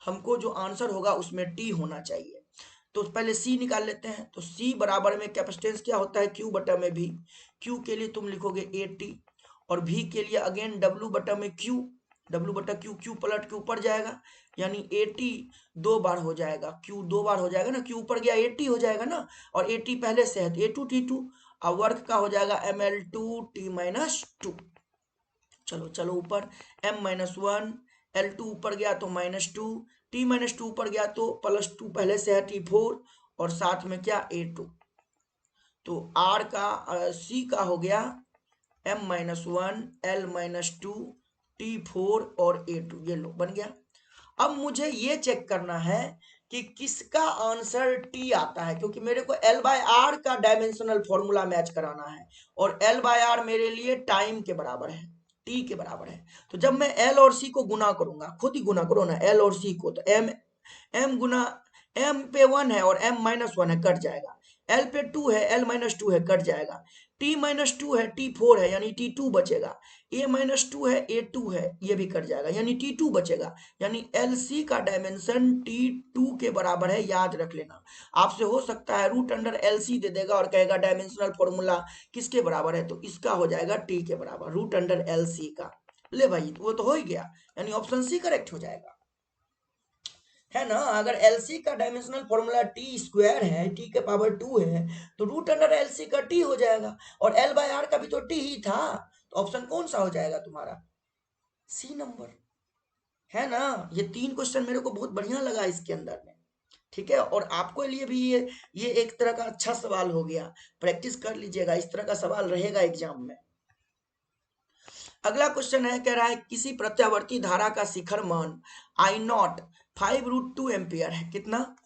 हमको जो आंसर होगा उसमें T होना चाहिए। तो पहले C निकाल लेते हैं। तो C बराबर में कैपेसिटेंस क्या होता है, Q बटा में V। Q के लिए तुम लिखोगे AT, और V के लिए अगेन W बटा में Q, W बटा Q, Q पलट के ऊपर जाएगा, यानी AT 2 बार हो जाएगा, Q 2 बार हो जाएगा ना, Q ऊपर गया AT हो जाएगा ना, और AT पहले से है तो A2 T2। अब वर्क का हो जाएगा Ml2T-2। चलो ऊपर M-1, L2 ऊपर गया तो -2, T-2 ऊपर गया तो +2 पहले से है T4, और साथ में क्या A2। तो R का C का हो गया M-1, L-2, T4 और A2, ये लो बन गया। अब मुझे ये चेक करना है कि किसका आंसर T आता है, क्योंकि मेरे को L/R का डायमेंशनल फॉर्मूला मैच कराना है, और L/R मेरे लिए टाइम के बराबर है, T के बराबर है। तो जब मैं L और C को गुना करूंगा, खुद ही गुना करो ना L और C को, तो M गुना M पे 1 है और M-1 है, कट जाएगा। L पे 2 है, L-2 है, कट जाएगा। T-2 है, T4 है, यानी T2 बचेगा। A-2 है, A2 है, ये भी कट जाएगा, यानी T2 बचेगा। यानी LC का डायमेंशन T2 के बराबर है, याद रख लेना। आपसे हो सकता है √LC दे देगा और कहेगा डायमेंशनल फॉर्मूला किसके बराबर है, तो इसका हो जाएगा T के बराबर, √LC का। ले भाई, वो तो हो ही गया, यानी ऑप्शन सी करेक्ट हो जाएगा, है ना। अगर LC का डायमेंशनल फॉर्मूला T² है, T के पावर 2 है, तो √LC का T हो जाएगा, और L/R का भी तो T ही था। तो ऑप्शन कौन सा हो जाएगा तुम्हारा, C नंबर, है ना। ये 3 क्वेश्चन मेरे को बहुत बढ़िया लगा इसके अंदर में, ठीक है। और आपको लिए भी ये एक तरह का अच्छा सवाल हो गया, प्रैक्टिस कर लीजिएगा, इस तरह का सवाल रहेगा एग्जाम में। अगला क्वेश्चन है, कह रहा है किसी प्रत्यावर्ती धारा का शिखर मान I0 5√2 एम्पियर है, कितना,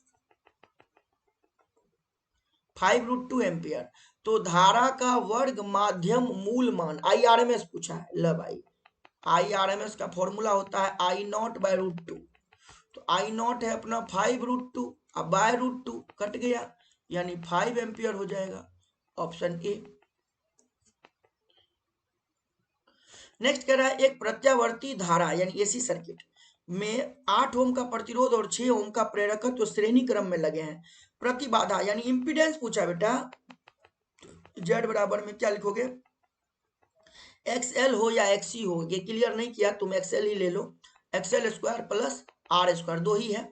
5√2 एम्पियर। तो धारा का वर्ग माध्यम मूल मान IRMS पूछा है, ल भाई IRMS का फॉर्मूला होता है I0/√2। तो I0 है अपना 5√2, अब बाय√2 कट गया, यानी 5 एम्पियर हो जाएगा, ऑप्शन ए। नेक्स्ट कह रहा है एक प्रत्यावर्ती धारा यानी एसी सर्किट में 8 ओम का प्रतिरोध और 6 ओम का प्रेरकत्व तो श्रेणी क्रम में लगे हैं। प्रतिबाधा यानी इंपीडेंस पूछा बेटा, जेड बराबर में क्या लिखोगे, XL हो या XC हो, ये क्लियर नहीं किया, तुम XL ही ले लो, XL² प्लस R², दो ही है।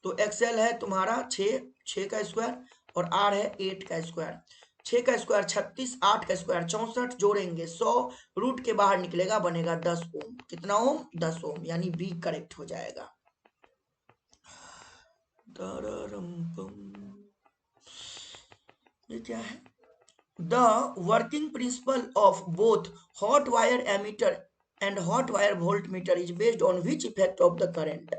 तो XL है तुम्हारा 6 का स्क्वायर, और R है 8 का स्क्वायर। 6 का स्क्वायर 36, 8 का स्क्वायर 64, जोड़ेंगे 100, रूट के बाहर निकलेगा, बनेगा 10 ओम। कितना ओम, 10 ओम, यानी बी करेक्ट हो जाएगा। ये क्या है, the working principle of both hot wire ammeter and hot wire voltmeter is based on which effect of the current.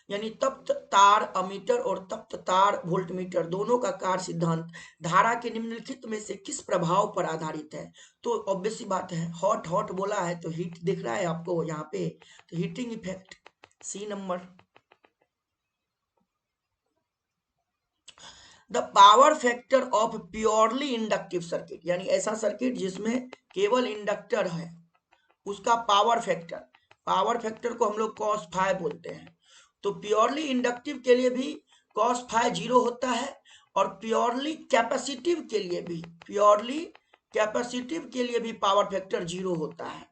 यानी तप्त तार अमीटर और तप्त तार वोल्टमीटर दोनों का कार्य सिद्धांत धारा के निम्नलिखित में से किस प्रभाव पर आधारित है। तो ऑब्वियस सी बात है, हॉट हॉट बोला है तो हीट दिख रहा है आपको यहाँ पे, तो heating effect, see number. The power factor of purely inductive circuit, यानी ऐसा सर्किट जिसमें केवल इंडक्टर है, उसका पावर फैक्टर को हम लोग cos⁵ बोलते हैं। तो प्योरली इंडक्टिव के लिए भी cos⁵ 0 होता है, और प्योरली कैपेसिटिव के लिए भी पावर फैक्टर 0 होता है।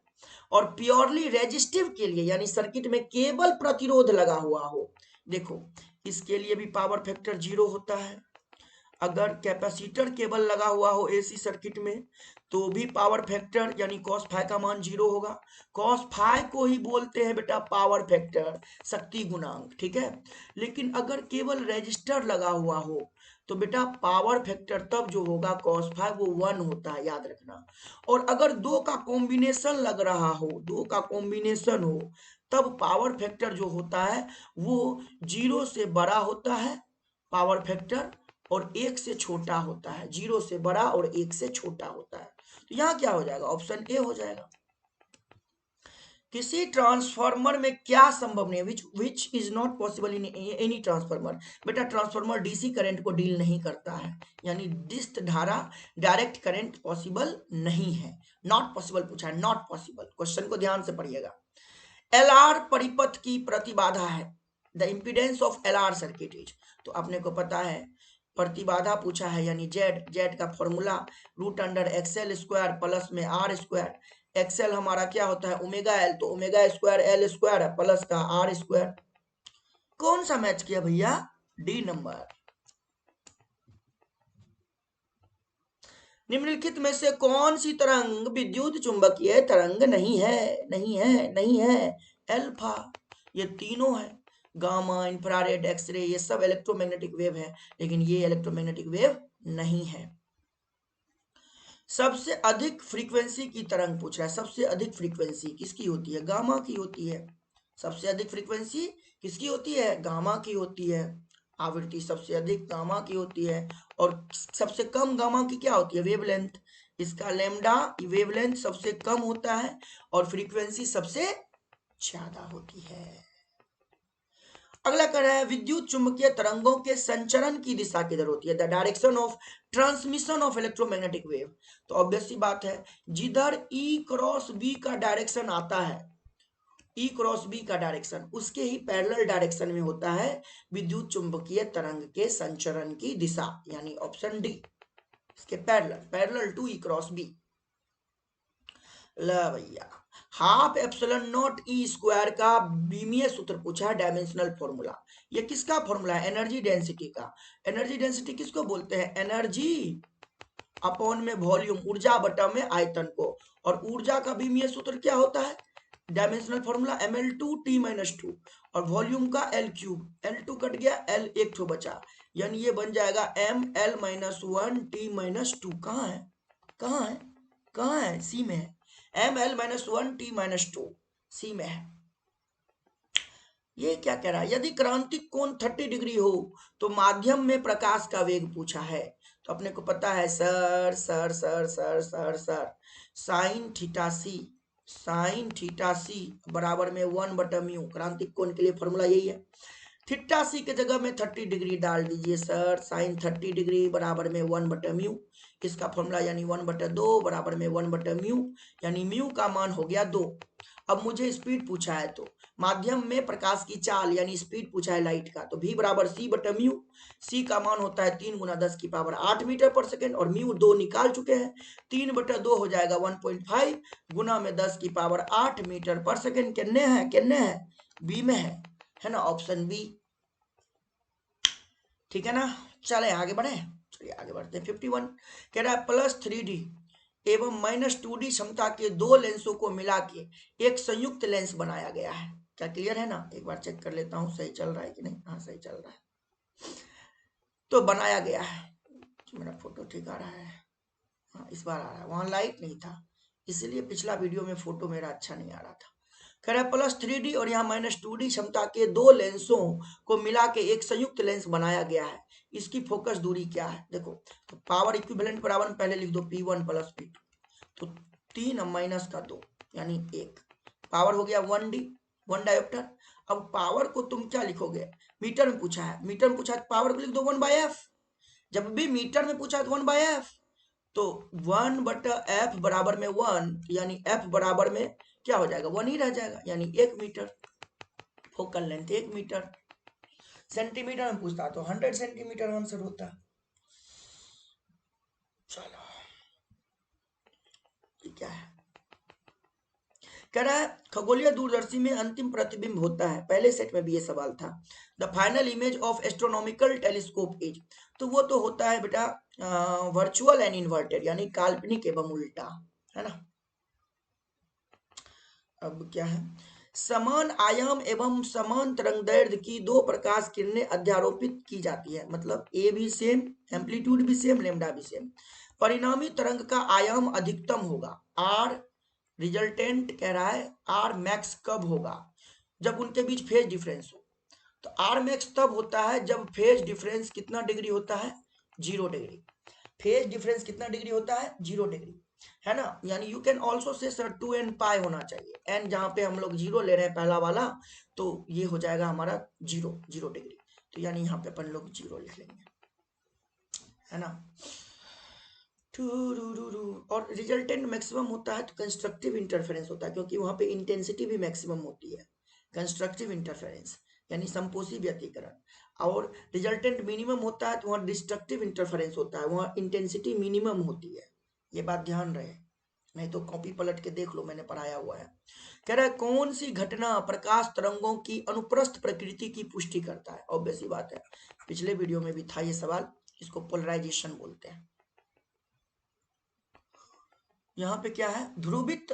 और प्योरली रेजिस्टिव के लिए यानी सर्किट में केवल प्रतिरोध लगा हुआ हो, देखो इसके लिए भी पावर फैक्टर 0 होता है। अगर कैपेसिटर केबल लगा हुआ हो एसी सर्किट में तो भी पावर फैक्टर यानी कॉस फाई का मान 0 होगा। कॉस फाई को ही बोलते हैं बेटा पावर फैक्टर, शक्ति गुणांक, ठीक है। लेकिन अगर केवल रेजिस्टर लगा हुआ हो तो बेटा पावर फैक्टर तब जो होगा कॉस फाई वो 1 होता है, याद रखना। और अगर दो का कॉम्बिनेशन लग रहा हो, दो का कॉम्बिनेशन हो, तब पावर फैक्टर जो होता है वो 0 से बड़ा होता है पावर फैक्टर, और 1 से छोटा होता है। 0 से बड़ा और 1 से छोटा होता है। तो यहां क्या हो जाएगा, ऑप्शन ए हो जाएगा। किसी ट्रांसफार्मर में क्या संभव नहीं, which is not possible in any transformer. बेटा ट्रांसफार्मर डीसी करंट को डील नहीं करता है, यानी डिस्त धारा डायरेक्ट करंट पॉसिबल नहीं है। नॉट पॉसिबल पूछा है, नॉट पॉसिबल। क्वेश्चन को ध्यान से पढ़िएगा। एलआर परिपथ की प्रतिबाधा है, the impedance of LR circuit is. तो अपने को पता है प्रतिबाधा पूछा है, यानी जेड, जेड का formula root under XL square plus में आर स्क्वायर। एक्सएल हमारा क्या होता है ओमेगा एल, तो ओमेगा स्क्वायर एल स्क्वायर है प्लस का आर स्क्वायर। कौन सा मैच किया भैया, डी नंबर। निम्नलिखित में से कौन सी तरंग विद्युत चुंबकीय तरंग नहीं है, नहीं है, नहीं है। अल्फा, ये तीनों है, गामा, इंफ्रारेड, एक्सरे, ये सब इलेक्ट्रोमैग्नेटिक वेव है, लेकिन ये इलेक्ट्रोमैग्नेटिक वेव नहीं है। सबसे अधिक फ्रीक्वेंसी की तरंग पूछ रहा है, सबसे अधिक फ्रीक्वेंसी किसकी होती है, गामा की होती है। सबसे अधिक फ्रीक्वेंसी किसकी होती है, गामा की होती है। आवृत्ति सबसे अधिक गामा की होती है, और सबसे कम गामा की क्या होती है, वेवलेंथ। इसका लैम्डा वेवलेंथ सबसे कम होता है और फ्रीक्वेंसी सबसे ज्यादा होती है। अगला कर रहा है विद्युत चुंबकीय तरंगों के संचरण की दिशा किधर होती है, the direction of transmission of electromagnetic wave. तो ऑब्वियस सी बात है जिधर ई क्रॉस बी का डायरेक्शन आता है, ई क्रॉस बी का डायरेक्शन उसके ही पैरेलल डायरेक्शन में होता है विद्युत चुंबकीय तरंग के संचरण की दिशा, यानी ऑप्शन डी, इसके parallel, parallel to E cross B. ला भैया, half epsilon naught E square का बीमीय सूत्र पूछा है, डायमेंशनल फॉर्मूला। ये किसका फॉर्मूला है, एनर्जी डेंसिटी का। एनर्जी डेंसिटी किसको बोलते हैं, एनर्जी अपॉन में वॉल्यूम, ऊर्जा बटा में आयतन को। और ऊर्जा का बीमीय सूत्र क्या होता है, डायमेंशनल फॉर्मूला ml2t-2, और वॉल्यूम का एल क्यूब, L2 कट गया, L एक ठो बचा, यानी ये बन जाएगा ml-1t-2। कहाँ है, कहाँ है, कहाँ है, सी में है, ml-1t-2 सी में है। ये क्या कह रहा है, यदि क्रांतिक कोण 30 डिग्री हो तो माध्यम में प्रकाश का वेग पूछा है। तो अपने को पता है sir sir sir sir sir sir sine theta c, sine theta c बराबर में 1/म्यू, क्रांतिक कोण के लिए फॉर्मूला यही है। थीटा सी के जगह में 30 डिग्री डाल दीजिए सर, साइन 30 डिग्री बराबर में 1/म्यू, इसका फॉर्मूला यानी 1/2 बराबर में 1/म्यू, यानी म्यू का मान हो गया 2। अब मुझे स्पीड पूछा है, तो माध्यम में प्रकाश की चाल यानी स्पीड पूछा है लाइट का, तो v बराबर c/म्यू। c का मान होता है 3 × 10⁻8 मीटर पर सेकेंड, और म्यू 2 निकाल चुके हैं, 3/2 हो जाएगा 1.5 गुना में 10⁸ मीटर पर सेकेंड। कितने हैं, कितने हैं, बी में है ना, ऑप्शन बी, ठीक है ना। चले आगे बढ़े, चलिए आगे बढ़ते हैं। 51 कह रहा है +3D एवं -2D क्षमता के दो लेंसों को मिला के एक संयुक्त लेंस बनाया गया है। क्या क्लियर है ना, एक बार चेक कर लेता हूं सही चल रहा है कि नहीं। हाँ सही चल रहा है। तो बनाया गया है, मेरा फोटो ठीक आ रहा है, हाँ इस बार आ रहा है, वहां लाइट नहीं था इसलिए पिछला वीडियो में फोटो मेरा अच्छा नहीं आ रहा था। कह रहा है +3D और यहाँ -2D क्षमता के दो लेंसों को मिला के एक संयुक्त लेंस बनाया गया है। इसकी फोकस दूरी क्या है, देखो तो पावर इक्विवेलेंट बराबर में पहले लिख दो P1 + P2, तो 3 - 2 यानी 1, पावर हो गया 1D, 1 डायोप्टर। अब पावर को तुम क्या लिखोगे, मीटर में पूछा है, मीटर में पूछा है पावर को लिख दो 1/f। जब भी मीटर में पूछा है तो 1/f, तो 1/f बराबर में 1, यानी f बराबर में क्या हो जाएगा, 1 ही रह जाएगा, यानी 1 metre. Focal length 1 metre. Centimetre में पूछता तो 100 सेंटीमीटर आंसर होता। चलो ये क्या है, कह रहा है खगोलीय दूरदर्शी में अंतिम प्रतिबिंब होता है, पहले सेट में भी ये सवाल था। The final image of astronomical telescope is, तो वो तो होता है बेटा वर्चुअल एंड इन्वर्टेड, यानी काल्पनिक एवं उल्टा, है ना। अब क्या है, समान आयाम एवं समान तरंगदैर्घ्य की दो प्रकाश किरणें अध्यारोपित की जाती है, मतलब ए भी सेम, एम्पलीट्यूड भी सेम, लेमडा भी सेम। परिणामी तरंग का आयाम अधिकतम होगा, आर रिजल्टेंट कह रहा है आर मैक्स कब होगा, जब उनके बीच फेज डिफरेंस हो। तो आर मैक्स तब होता है जब फेज डिफरेंस कितना डिग्री होता है, 0 डिग्री। फेज डिफरेंस कितना डिग्री होता है, 0 डिग्री, है ना। यानी you can also say sir 2n पाई होना चाहिए, एन जहां पे हम लोग जीरो ले रहे हैं पहला वाला, तो ये हो जाएगा हमारा 0 डिग्री, तो यानी यहाँ पे अपन लोग 0 लिख लेंगे, है ना। और रिजल्टेंट मैक्सिमम होता है तो कंस्ट्रक्टिव इंटरफेरेंस होता है, क्योंकि वहां पे इंटेंसिटी भी मैक्सिमम होती है, कंस्ट्रक्टिव इंटरफेरेंस यानी संपोषी व्यतिकरण। और रिजल्टेंट मिनिमम होता है तो वहाँ डिस्ट्रक्टिव इंटरफेरेंस होता है, वहाँ इंटेंसिटी मिनिमम होती है, ये बात ध्यान रहे, नहीं तो कॉपी पलट के देख लो, मैंने पढ़ाया हुआ है। कह रहा है कौन सी घटना प्रकाश तरंगों की अनुप्रस्थ प्रकृति की पुष्टि करता है, ऑब्वियस ही बात है, पिछले वीडियो में भी था ये सवाल, इसको पोलराइजेशन बोलते हैं। यहाँ पे क्या है, ध्रुवित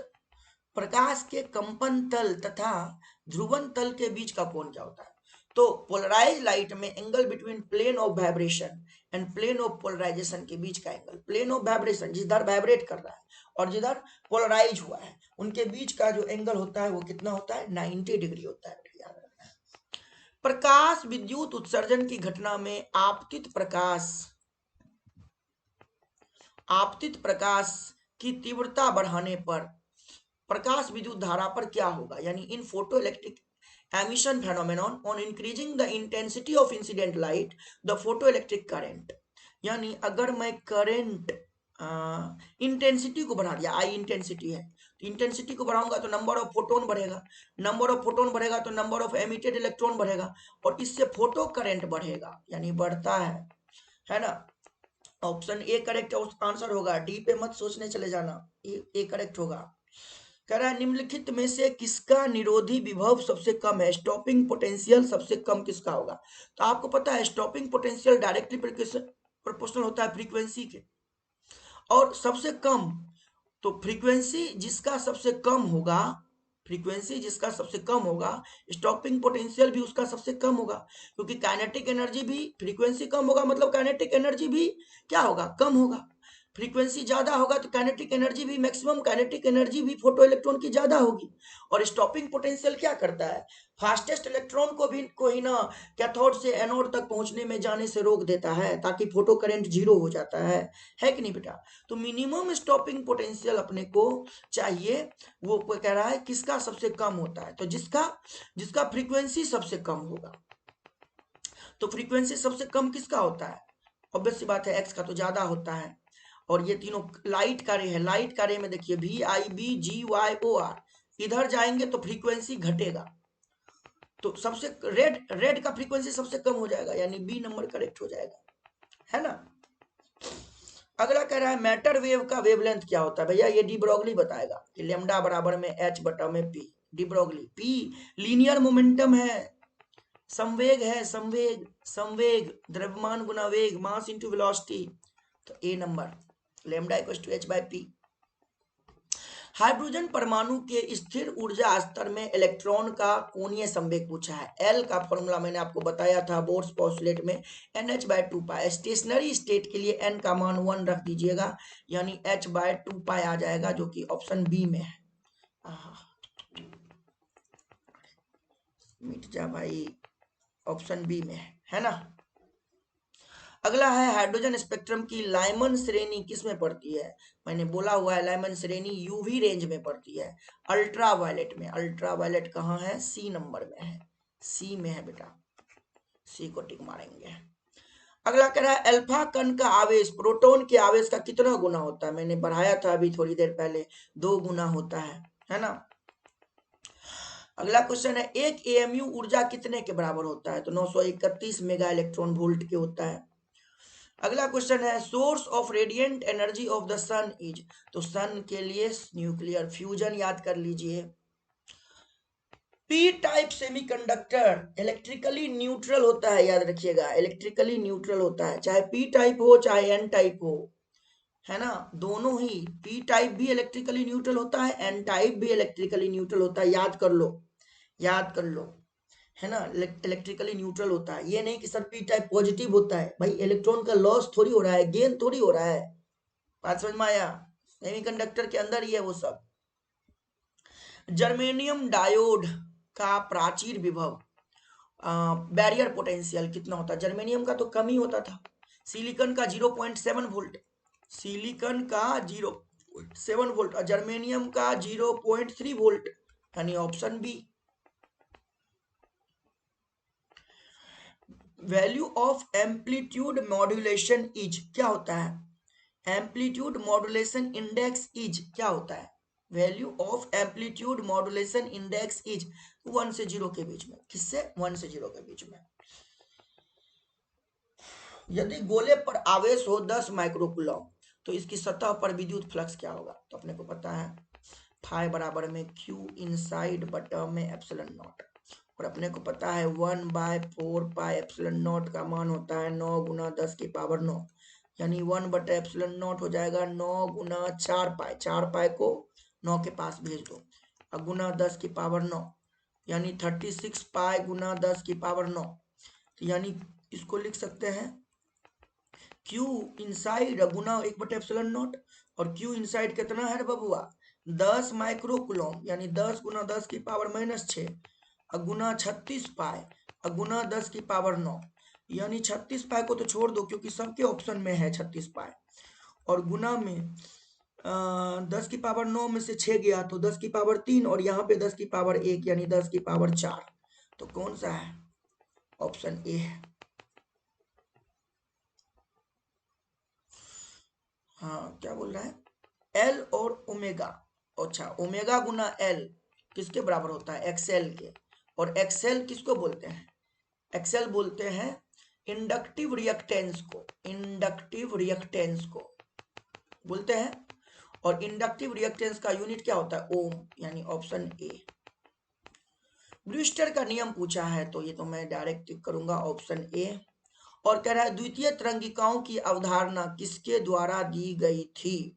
प्रकाश के कंपन तल तथा ध्रुवन तल के बीच का कोण क्या होता है। तो पोलराइज लाइट में angle between plane of vibration and plane of polarisation के बीच का एंगल, प्लेन ऑफ वाइब्रेशन जिधर वाइब्रेट कर रहा है और जिधर पोलराइज हुआ है, उनके बीच का जो एंगल होता है वो कितना होता है, 90 डिग्री होता है, याद रखना है। प्रकाश विद्युत उत्सर्जन की घटना में आपतित प्रकाश की तीव्रता बढ़ाने पर प्रकाश विद्युत धारा पर क्या होगा, यानी in photo electric emission phenomenon on increasing the intensity of incident light the photo electric current, यानी अगर मैं करंट इंटेंसिटी को बढ़ा दिया, आई इंटेंसिटी है तो इंटेंसिटी को बढ़ाऊंगा तो नंबर ऑफ फोटोन बढ़ेगा, नंबर ऑफ फोटोन बढ़ेगा तो नंबर ऑफ एमिटेड इलेक्ट्रॉन बढ़ेगा, और इससे फोटो करंट बढ़ेगा, यानी बढ़ता है ना। ऑप्शन ए करेक्ट आंसर होगा, डी पे मत सोचने चले जाना, ए करेक्ट होगा। कह रहा है निम्नलिखित में से किसका निरोधी विभव सबसे कम है, स्टॉपिंग पोटेंशियल सबसे कम किसका होगा। तो आपको पता है स्टॉपिंग पोटेंशियल डायरेक्टली प्रोपोर्शनल होता है फ्रीक्वेंसी के, और सबसे कम, तो फ्रीक्वेंसी जिसका सबसे कम होगा स्टॉपिंग पोटेंशियल भी उसका सबसे कम होगा, क्योंकि काइनेटिक एनर्जी भी, फ्रीक्वेंसी कम होगा मतलब काइनेटिक एनर्जी भी क्या होगा, कम होगा। फ्रीक्वेंसी ज्यादा होगा तो काइनेटिक एनर्जी भी मैक्सिमम, काइनेटिक एनर्जी भी फोटो इलेक्ट्रॉन की ज्यादा होगी। और स्टॉपिंग पोटेंशियल क्या करता है, फास्टेस्ट इलेक्ट्रॉन को ही ना कैथोड से एनोड तक पहुंचने में जाने से रोक देता है, ताकि फोटो करंट 0 हो जाता है कि नहीं बेटा। तो मिनिमम स्टॉपिंग पोटेंशियल अपने को चाहिए, वो कह रहा है किसका सबसे कम होता है, तो जिसका जिसका फ्रीक्वेंसी सबसे कम होगा। तो फ्रीक्वेंसी सबसे कम किसका होता है, ऑब्वियस सी बात है एक्स का तो ज्यादा होता है। और ये तीनों लाइट का रे है, लाइट का रे में देखिए VIB GY OR, इधर जाएंगे तो फ्रीक्वेंसी घटेगा, तो सबसे रेड का फ्रीक्वेंसी सबसे कम हो जाएगा, यानी बी नंबर करेक्ट हो जाएगा, है ना। अगला कह रहा है मैटर वेव का वेवलेंथ क्या होता है, भैया ये डी ब्रोगली बताएगा कि लेमडा बराबर में H बटा में P, de Broglie. P linear momentum है, संवेग है, संवेग द्रव्यमान गुना वेग, मास इंटू वेलोसिटी, तो a number lambda equal to H/P। Hydrogen परमाणु के स्थिर ऊर्जा स्तर में इलेक्ट्रॉन का कोणीय संवेग पूछा है, एल का फॉर्मूला मैंने आपको बताया था बोर्स पोस्टुलेट में, NH/2π। स्टेशनरी स्टेट के लिए n का मान 1 रख दीजिएगा, यानी H/2π आ जाएगा, जो कि ऑप्शन बी में है। मिट जा भाई, ऑप्शन बी में है ना। अगला है हाइड्रोजन स्पेक्ट्रम की लाइमन श्रेणी किस में पड़ती है, मैंने बोला हुआ है लाइमन श्रेणी यूवी रेंज में पड़ती है, अल्ट्रावायलेट में। अल्ट्रावायलेट कहाँ है, सी नंबर में है, सी में है बेटा, सी को टिक मारेंगे। अगला कह रहा है अल्फा कण का आवेश प्रोटॉन के आवेश का कितना गुना होता है, मैंने बढ़ाया था अभी थोड़ी देर पहले, 2 गुना होता है ना। अगला क्वेश्चन है एक AMU ऊर्जा कितने के बराबर होता है, तो 931 मेगा इलेक्ट्रॉन वोल्ट के होता है। अगला क्वेश्चन है source of radiant energy of the sun is, तो सन के लिए न्यूक्लियर फ्यूजन याद कर लीजिए। P type semiconductor electrically neutral होता है, याद रखिएगा, इलेक्ट्रिकली न्यूट्रल होता है, चाहे पी टाइप हो चाहे एन टाइप हो, है ना, दोनों ही। पी टाइप भी इलेक्ट्रिकली न्यूट्रल होता है, एन टाइप भी इलेक्ट्रिकली न्यूट्रल होता है, याद कर लो, याद कर लो, है ना, इलेक्ट्रिकली न्यूट्रल होता है। ये नहीं कि सर पी टाइप पॉजिटिव होता है, भाई इलेक्ट्रॉन का लॉस थोड़ी हो रहा है, गेन थोड़ी हो रहा है, बात समझ में आया, सेमीकंडक्टर के अंदर ही है वो सब। जर्मेनियम डायोड का प्राचीर विभव, बैरियर पोटेंशियल कितना होता है? जर्मेनियम का तो कम ही होता था, सिलिकॉन का 0.7 वोल्ट, सिलिकॉन का 0.7 वोल्ट और जर्मेनियम का 0.3 वोल्ट, यानी option B. Value of amplitude modulation is क्या होता है? एम्पलीट्यूड मॉड्यूलेशन इंडेक्स इज क्या होता है? Value of amplitude modulation index is 1 से 0 के बीच में, किससे? 1 से 0 के बीच में। यदि गोले पर आवेश हो 10 माइक्रोकूलम तो इसकी सतह पर विद्युत फ्लक्स क्या होगा? तो अपने को पता है फाई बराबर में क्यू इनसाइड बटा में एप्सिलॉन नॉट, और अपने को पता है 1/4 पाई एप्सिलॉन नॉट का मान होता है 9 गुना 10 की पावर 9, यानी 1 बटा एप्सिलॉन नॉट हो जाएगा 9 गुना 4 पाई, 4 पाई को 9 के पास भेज दो, अब गुना 10 की पावर 9, यानी 36 पाई गुना 10 की पावर 9, तो यानी इसको लिख सकते हैं क्यू इनसाइड गुना 1 बटे एप्सिलॉन नॉट, और क्यू इनसाइड कितना है बबुआ? 10 माइक्रोकूलम, यानी 10 गुना 10 की पावर -6 गुना 36 पाई गुना 10 की पावर 9, यानी 36 पाई को तो छोड़ दो क्योंकि सबके ऑप्शन में है 36 पाई, और गुना में 10 की पावर 9 में से 6 गया तो 10 की पावर 3, और यहाँ पे 10 की पावर 1 यानी 10 की पावर 4, तो कौन सा है? ऑप्शन ए है। हाँ क्या बोल रहा है? एल और ओमेगा, अच्छा ओमेगा गुना एल किसके बराबर होता है? एक्सएल के, और एक्सएल किसको बोलते हैं? एक्सएल बोलते हैं इंडक्टिव रिएक्टेंस को, इंडक्टिव रिएक्टेंस को बोलते हैं, और इंडक्टिव रिएक्टेंस का यूनिट क्या होता है? ओम, यानी ऑप्शन ए। ब्रूस्टर का नियम पूछा है तो ये तो मैं डायरेक्ट टिक करूंगा, ऑप्शन ए। और कह रहा है द्वितीय तरंगिकाओं की अवधारणा किसके द्वारा दी गई थी?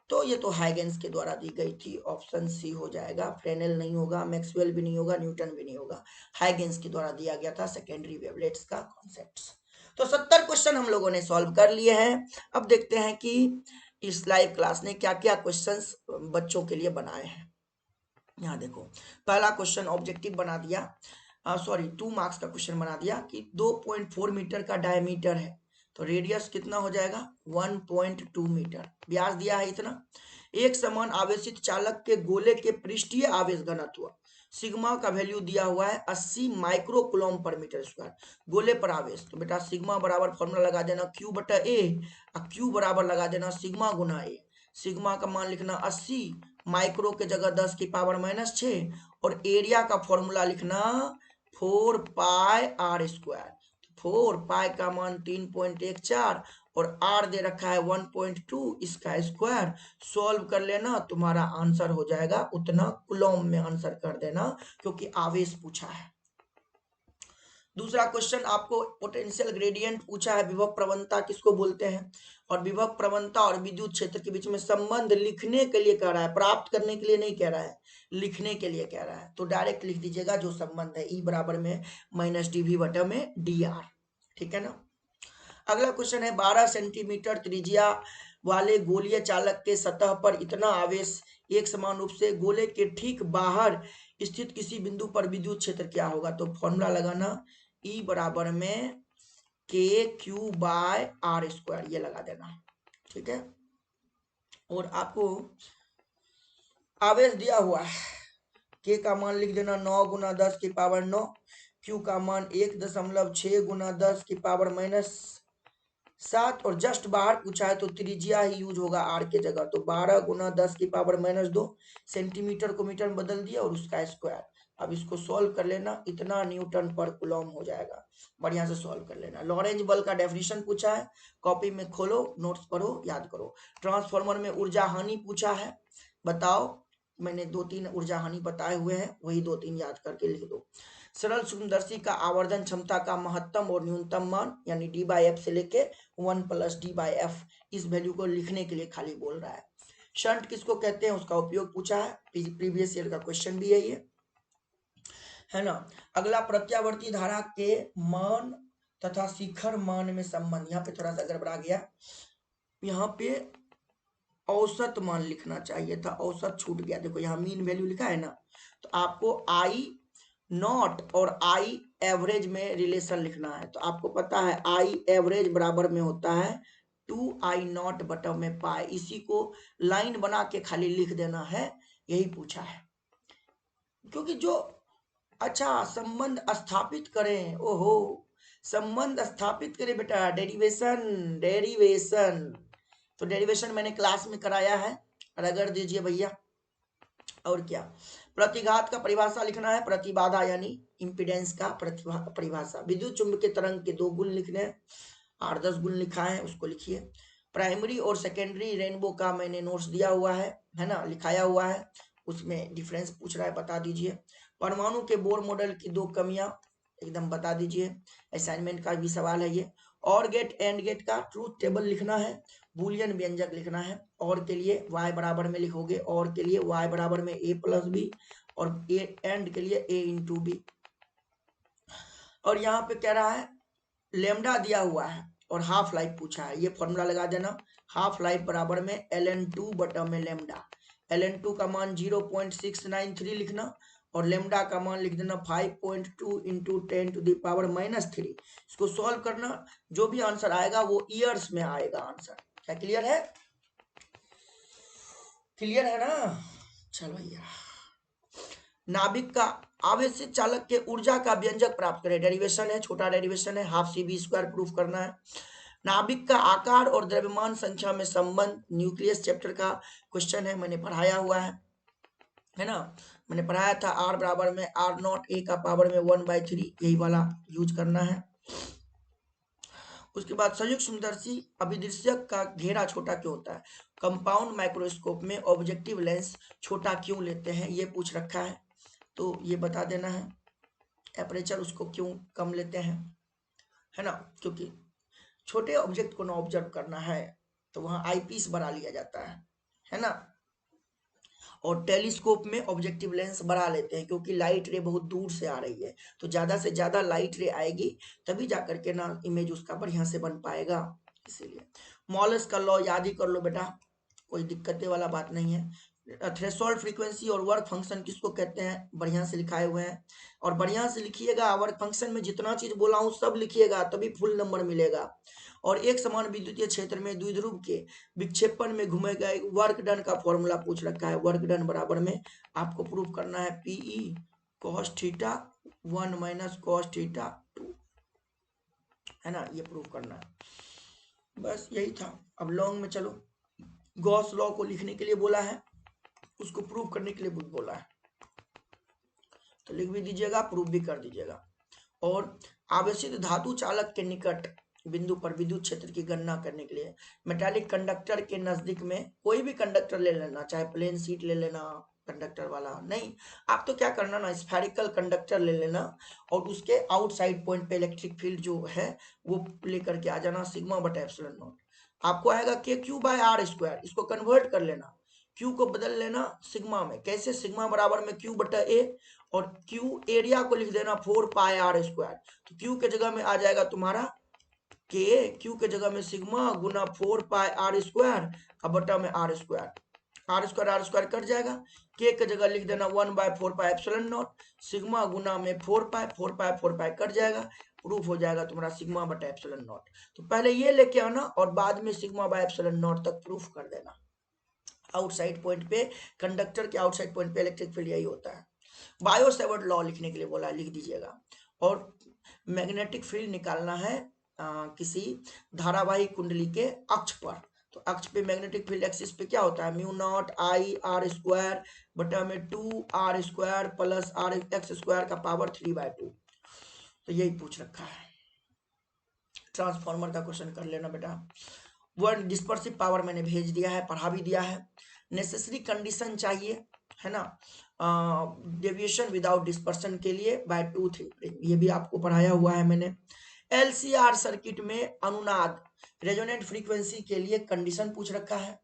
तो ये तो हाइगेंस के द्वारा दी गई थी, ऑप्शन सी हो जाएगा, फ्रेनेल नहीं होगा, मैक्सवेल भी नहीं होगा, न्यूटन भी नहीं होगा, हाइगेंस के द्वारा दिया गया था सेकेंडरी वेवलेट्स का कॉन्सेप्ट्स। तो 70 क्वेश्चन हम लोगों ने सॉल्व कर लिए हैं। अब देखते हैं कि इस लाइव क्लास ने क्या क्या क्वेश्चंस बच्चों के लिए बनाए हैं। यहाँ देखो, पहला क्वेश्चन ऑब्जेक्टिव बना दिया, सॉरी 2 मार्क्स का क्वेश्चन बना दिया कि 2.4 मीटर का डायमीटर है तो रेडियस कितना हो जाएगा? 1.2 मीटर। व्यास दिया है इतना। एक समान आवेशित चालक के गोले के पृष्ठीय आवेश घनत्व सिग्मा का वैल्यू दिया हुआ है 80 माइक्रो कूलम पर मीटर स्क्वायर, गोले पर आवेश, तो बेटा सिग्मा बराबर फॉर्मूला लगा देना Q बटा A, और Q बराबर लगा देना सिग्मा गुना A। सिग्मा का मान लिखना 80, माइक्रो के जगह 10 की पावर -6, और एरिया का फॉर्मूला लिखना 4 पाई आर स्क्वायर, 4 पाई का मान 3.14 और आर दे रखा है 1.2, इसका स्क्वायर सॉल्व कर लेना, तुम्हारा आंसर हो जाएगा उतना, कूलम में आंसर कर देना क्योंकि आवेश पूछा है। दूसरा क्वेश्चन आपको पोटेंशियल ग्रेडियंट पूछा है, विभव प्रवणता किसको बोलते हैं, और विभव प्रवणता और विद्युत क्षेत्र के बीच में संबंध लिखने के लिए कह रहा है, प्राप्त करने के लिए नहीं कह रहा है, लिखने के लिए कह रहा है, तो डायरेक्ट लिख दीजिएगा जो संबंध है, ई बराबर में -dv बटा में dr, ठीक है ना। अगला क्वेश्चन है 12 सेंटीमीटर त्रिज्या वाले गोलीय चालक के सतह पर इतना आवेश एक समान रूप से गोले के ठीक बाहर स्थित किसी बिंदु पर विद्युत क्षेत्र क्या होगा? तो फॉर्मूला लगाना E बराबर में KQ बाय आर स्क्वायर, ये लगा देना, ठीक है। और आपको आवेश दिया हुआ है, K का मान लिख देना 9 गुना 10 की पावर 9, Q का मान 1.6 गुना 10 की पावर -7, और जस्ट बाहर पूछा है तो त्रिज्या ही यूज होगा आर के जगह, तो 12 गुना 10 की पावर -2, सेंटीमीटर को मीटर में बदल दिया और उसका स्क्वायर। अब इसको सॉल्व कर लेना, इतना न्यूटन पर कूलम हो जाएगा, बढ़िया से सॉल्व कर लेना। लॉरेंज बल का डेफिनेशन पूछा है, कॉपी में खोलो, नोट्स पढ़ो, याद करो। ट्रांसफार्मर में ऊर्जा हानि पूछा है, बताओ मैंने 2-3 ऊर्जा हानि बताए हुए हैं, वही 2-3 याद करके लिख दो। सरल सूक्ष्मदर्शी का आवर्धन क्षमता का महत्तम और न्यूनतम मान यानी d/f से लेके 1 + d/f, इस वैल्यू को लिखने के लिए खाली बोल रहा है। शंट किसको कहते हैं उसका उपयोग पूछा है, प्रीवियस ईयर का क्वेश्चन भी है ये, है ना। अगला, प्रत्यावर्ती धारा के मान तथा शिखर मान में संबंध, यहाँ पे थोड़ा सा गड़बड़ा गया, यहाँ पे औसत मान लिखना चाहिए था, औसत छूट गया। देखो यहाँ मीन वैल्यू लिखा है ना, तो आपको आई नॉट और आई एवरेज में रिलेशन लिखना है। तो आपको पता है आई एवरेज बराबर में होता है 2i0 बटा में पाई, इसी को लाइन बना के खाली लिख देना है, यही पूछा है। क्योंकि जो अच्छा संबंध स्थापित करें, ओहो संबंध स्थापित करें बेटा, डेरिवेशन डेरिवेशन, तो डेरिवेशन मैंने क्लास में कराया है, रगड़ दीजिए भैया। और क्या, प्रतिघात का परिभाषा लिखना है, प्रतिबाधा यानी इंपीडेंस का परिभाषा। विद्युत चुंबकीय तरंग के 2 गुण लिखने हैं, 8-10 गुण लिखा है, उसको लिखिए। प्राइमरी और सेकेंडरी रेनबो का मैंने नोट्स दिया हुआ है ना, लिखाया हुआ है, उसमें डिफरेंस पूछ रहा है, बता दीजिए। परमाणु के बोर मॉडल की 2 कमियां एकदम बता दीजिए, असाइनमेंट का भी सवाल है ये। और गेट एंड गेट का ट्रूथ टेबल लिखना है, बूलियन व्यंजक लिखना है। और के लिए y बराबर में लिखोगे, और के लिए y बराबर में a + b, और ए एंड के लिए a × b। और यहाँ पे कह रहा है लेमडा दिया हुआ है और हाफ लाइफ पूछा है, ये फॉर्मूला लगा देना, हाफ लाइफ बराबर में ln2 बटा में लेमडा। ln2 का मान 0.693 लिखना, और लेमडा का मान लिख देना 5.2 × 10⁻³ इसको सॉल्व करना, जो भी आंसर आएगा वो ईयर्स में आएगा आंसर। क्या क्लियर है? क्लियर है ना? चलो भैया, नाभिक का आवेशित चालक के ऊर्जा का व्यंजक प्राप्त करें, डेरिवेशन है, छोटा डेरिवेशन है, ½ cv² प्रूफ करना है। नाभिक का आकार और द्रव्यमान संख्या में संबंध, न्यूक्लियस चैप्टर का क्वेश्चन है, मैंने पढ़ाया हुआ है ना, मैंने पढ़ाया था r बराबर में r0 a का पावर में 1/3, यही वाला यूज करना है। उसके बाद संयुक्त सूक्ष्मदर्शी अभिदृश्यक का घेरा छोटा क्यों होता है, कंपाउंड माइक्रोस्कोप में ऑब्जेक्टिव लेंस छोटा क्यों लेते हैं, ये पूछ रखा है, तो ये बता देना है। एपरेचर उसको क्यों कम लेते हैं, है ना, क्योंकि छोटे ऑब्जेक्ट को ना ऑब्जर्व करना है तो वहां आईपीस बढ़ा लिया जाता है ना। और टेलीस्कोप में ऑब्जेक्टिव लेंस बढ़ा लेते हैं क्योंकि लाइट रे बहुत दूर से आ रही है, तो ज्यादा से ज्यादा लाइट रे आएगी तभी जाकर के ना इमेज उसका बढ़िया से बन पाएगा, इसीलिए। मॉलस का लॉ याद ही कर लो बेटा, कोई दिक्कत वाला बात नहीं है। थ्रेशोल्ड फ्रीक्वेंसी और वर्क फंक्शन किसको कहते हैं, बढ़िया से लिखाए हुए हैं, और बढ़िया से लिखिएगा। वर्क फंक्शन में जितना चीज बोला हूं सब लिखिएगा, तभी फुल नंबर मिलेगा। और एक समान विद्युतीय क्षेत्र में द्विध्रुव के विक्षेपण में घूमेगा एक वर्क डन का फॉर्मूला पूछ रखा है। वर्क डन बराबर में आपको प्रूफ करना है PE cos θ 1 - cos θ 2, है ना, ये प्रूफ करना है। बस यही था। अब लॉन्ग में चलो, गॉस लॉ को लिखने के लिए बोला है, उसको प्रूफ करने के लिए बोला है, तो लिख भी दीजिएगा, प्रूफ भी कर दीजिएगा। और आवेशित धातु चालक के निकट बिंदु पर विद्युत क्षेत्र की गणना करने के लिए मेटालिक कंडक्टर के नजदीक में कोई भी कंडक्टर ले लेना, चाहे प्लेन सीट ले लेना, कंडक्टर वाला नहीं, आप तो क्या करना ना, स्फेरिकल कंडक्टर ले लेना, और उसके आउटसाइड पॉइंट पे इलेक्ट्रिक फील्ड जो है वो लेकर के आ जाना, सिग्मा बटा एप्सिलॉन नॉट। आपको आएगा KQ/R², इसको कन्वर्ट कर लेना, Q को बदल लेना सिग्मा में, कैसे, सिग्मा बराबर में Q बटा A, और Q एरिया को लिख देना 4πr², तो Q के जगह में आ जाएगा तुम्हारा K, Q के जगह में सिग्मा गुना 4πr² अब बटा में r², r² कट जाएगा, K के जगह लिख देना 1/4πε0, सिग्मा गुना में 4π कट जाएगा, प्रूफ हो जाएगा तुम्हारा सिग्मा बटा ε0। तो पहले ये लेके आना और बाद में सिग्मा बाय ε0 तक प्रूफ कर देना। आउटसाइड पॉइंट पे, कंडक्टर के आउटसाइड पॉइंट पे इलेक्ट्रिक फील्ड यही होता है। बायो सेवर्ट लॉ लिखने के लिए बोला, लिख दीजिएगा। और मैग्नेटिक फील्ड निकालना है किसी धारावाही कुंडली के अक्ष पर, तो अक्ष पे मैग्नेटिक फील्ड एक्सिस पे क्या होता है, μ0 I r² बटा में 2r² प्लस rx² का पावर 3/2, तो यही पूछ रखा है। ट्रांसफॉर्मर का क्वेश्चन कर लेना बेटा। वर्ड डिस्पर्सिव पावर मैंने भेज दिया है, पढ़ा भी दिया है। नेसेसरी कंडीशन चाहिए, है ना, डेविएशन विदाउट डिस्पर्सन के लिए बाय टूथ ये भी आपको पढ़ाया हुआ है मैंने। एलसीआर सर्किट में अनुनाद रेजोनेंट फ्रीक्वेंसी के लिए कंडीशन पूछ रखा है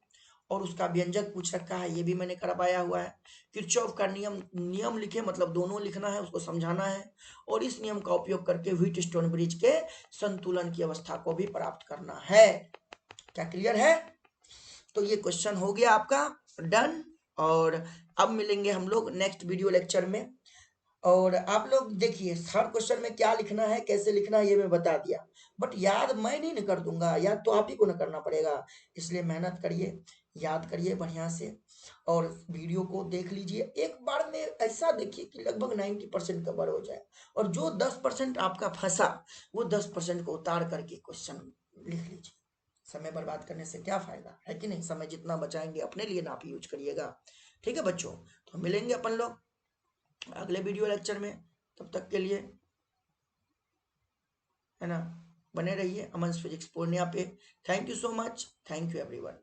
और उसका व्यंजक पूछ रखा है, ये भी मैंने करवाया हुआ है। किरचॉफ का नियम नियम लिखे, मतलब दोनों लिखना है, उसको समझाना है और इस नियम का उपयोग करके व्हीट स्टोन ब्रिज के संतुलन की अवस्था को भी प्राप्त करना है। क्या क्लियर है? तो ये क्वेश्चन हो गया आपका डन। और अब मिलेंगे हम लोग नेक्स्ट वीडियो लेक्चर में। और आप लोग देखिए थर्ड क्वेश्चन में क्या लिखना है, कैसे लिखना है, ये मैं बता दिया, बट याद मैं नहीं न कर दूंगा, याद तो आप ही को न करना पड़ेगा। इसलिए मेहनत करिए, याद करिए बढ़िया से और वीडियो को देख लीजिए एक बार में, ऐसा देखिए कि लगभग 90% कवर हो जाए। और जो 10% आपका फंसा वो 10% को उतार करके क्वेश्चन लिख लीजिए। समय बर्बाद करने से क्या फायदा है कि नहीं? समय जितना बचाएंगे अपने लिए ना आप यूज करिएगा। ठीक है बच्चों, तो मिलेंगे अपन लोग अगले वीडियो लेक्चर में। तब तक के लिए, है ना, बने रहिए अमन फिजिक्स पूर्णिया पे। Thank you so much, thank you everyone.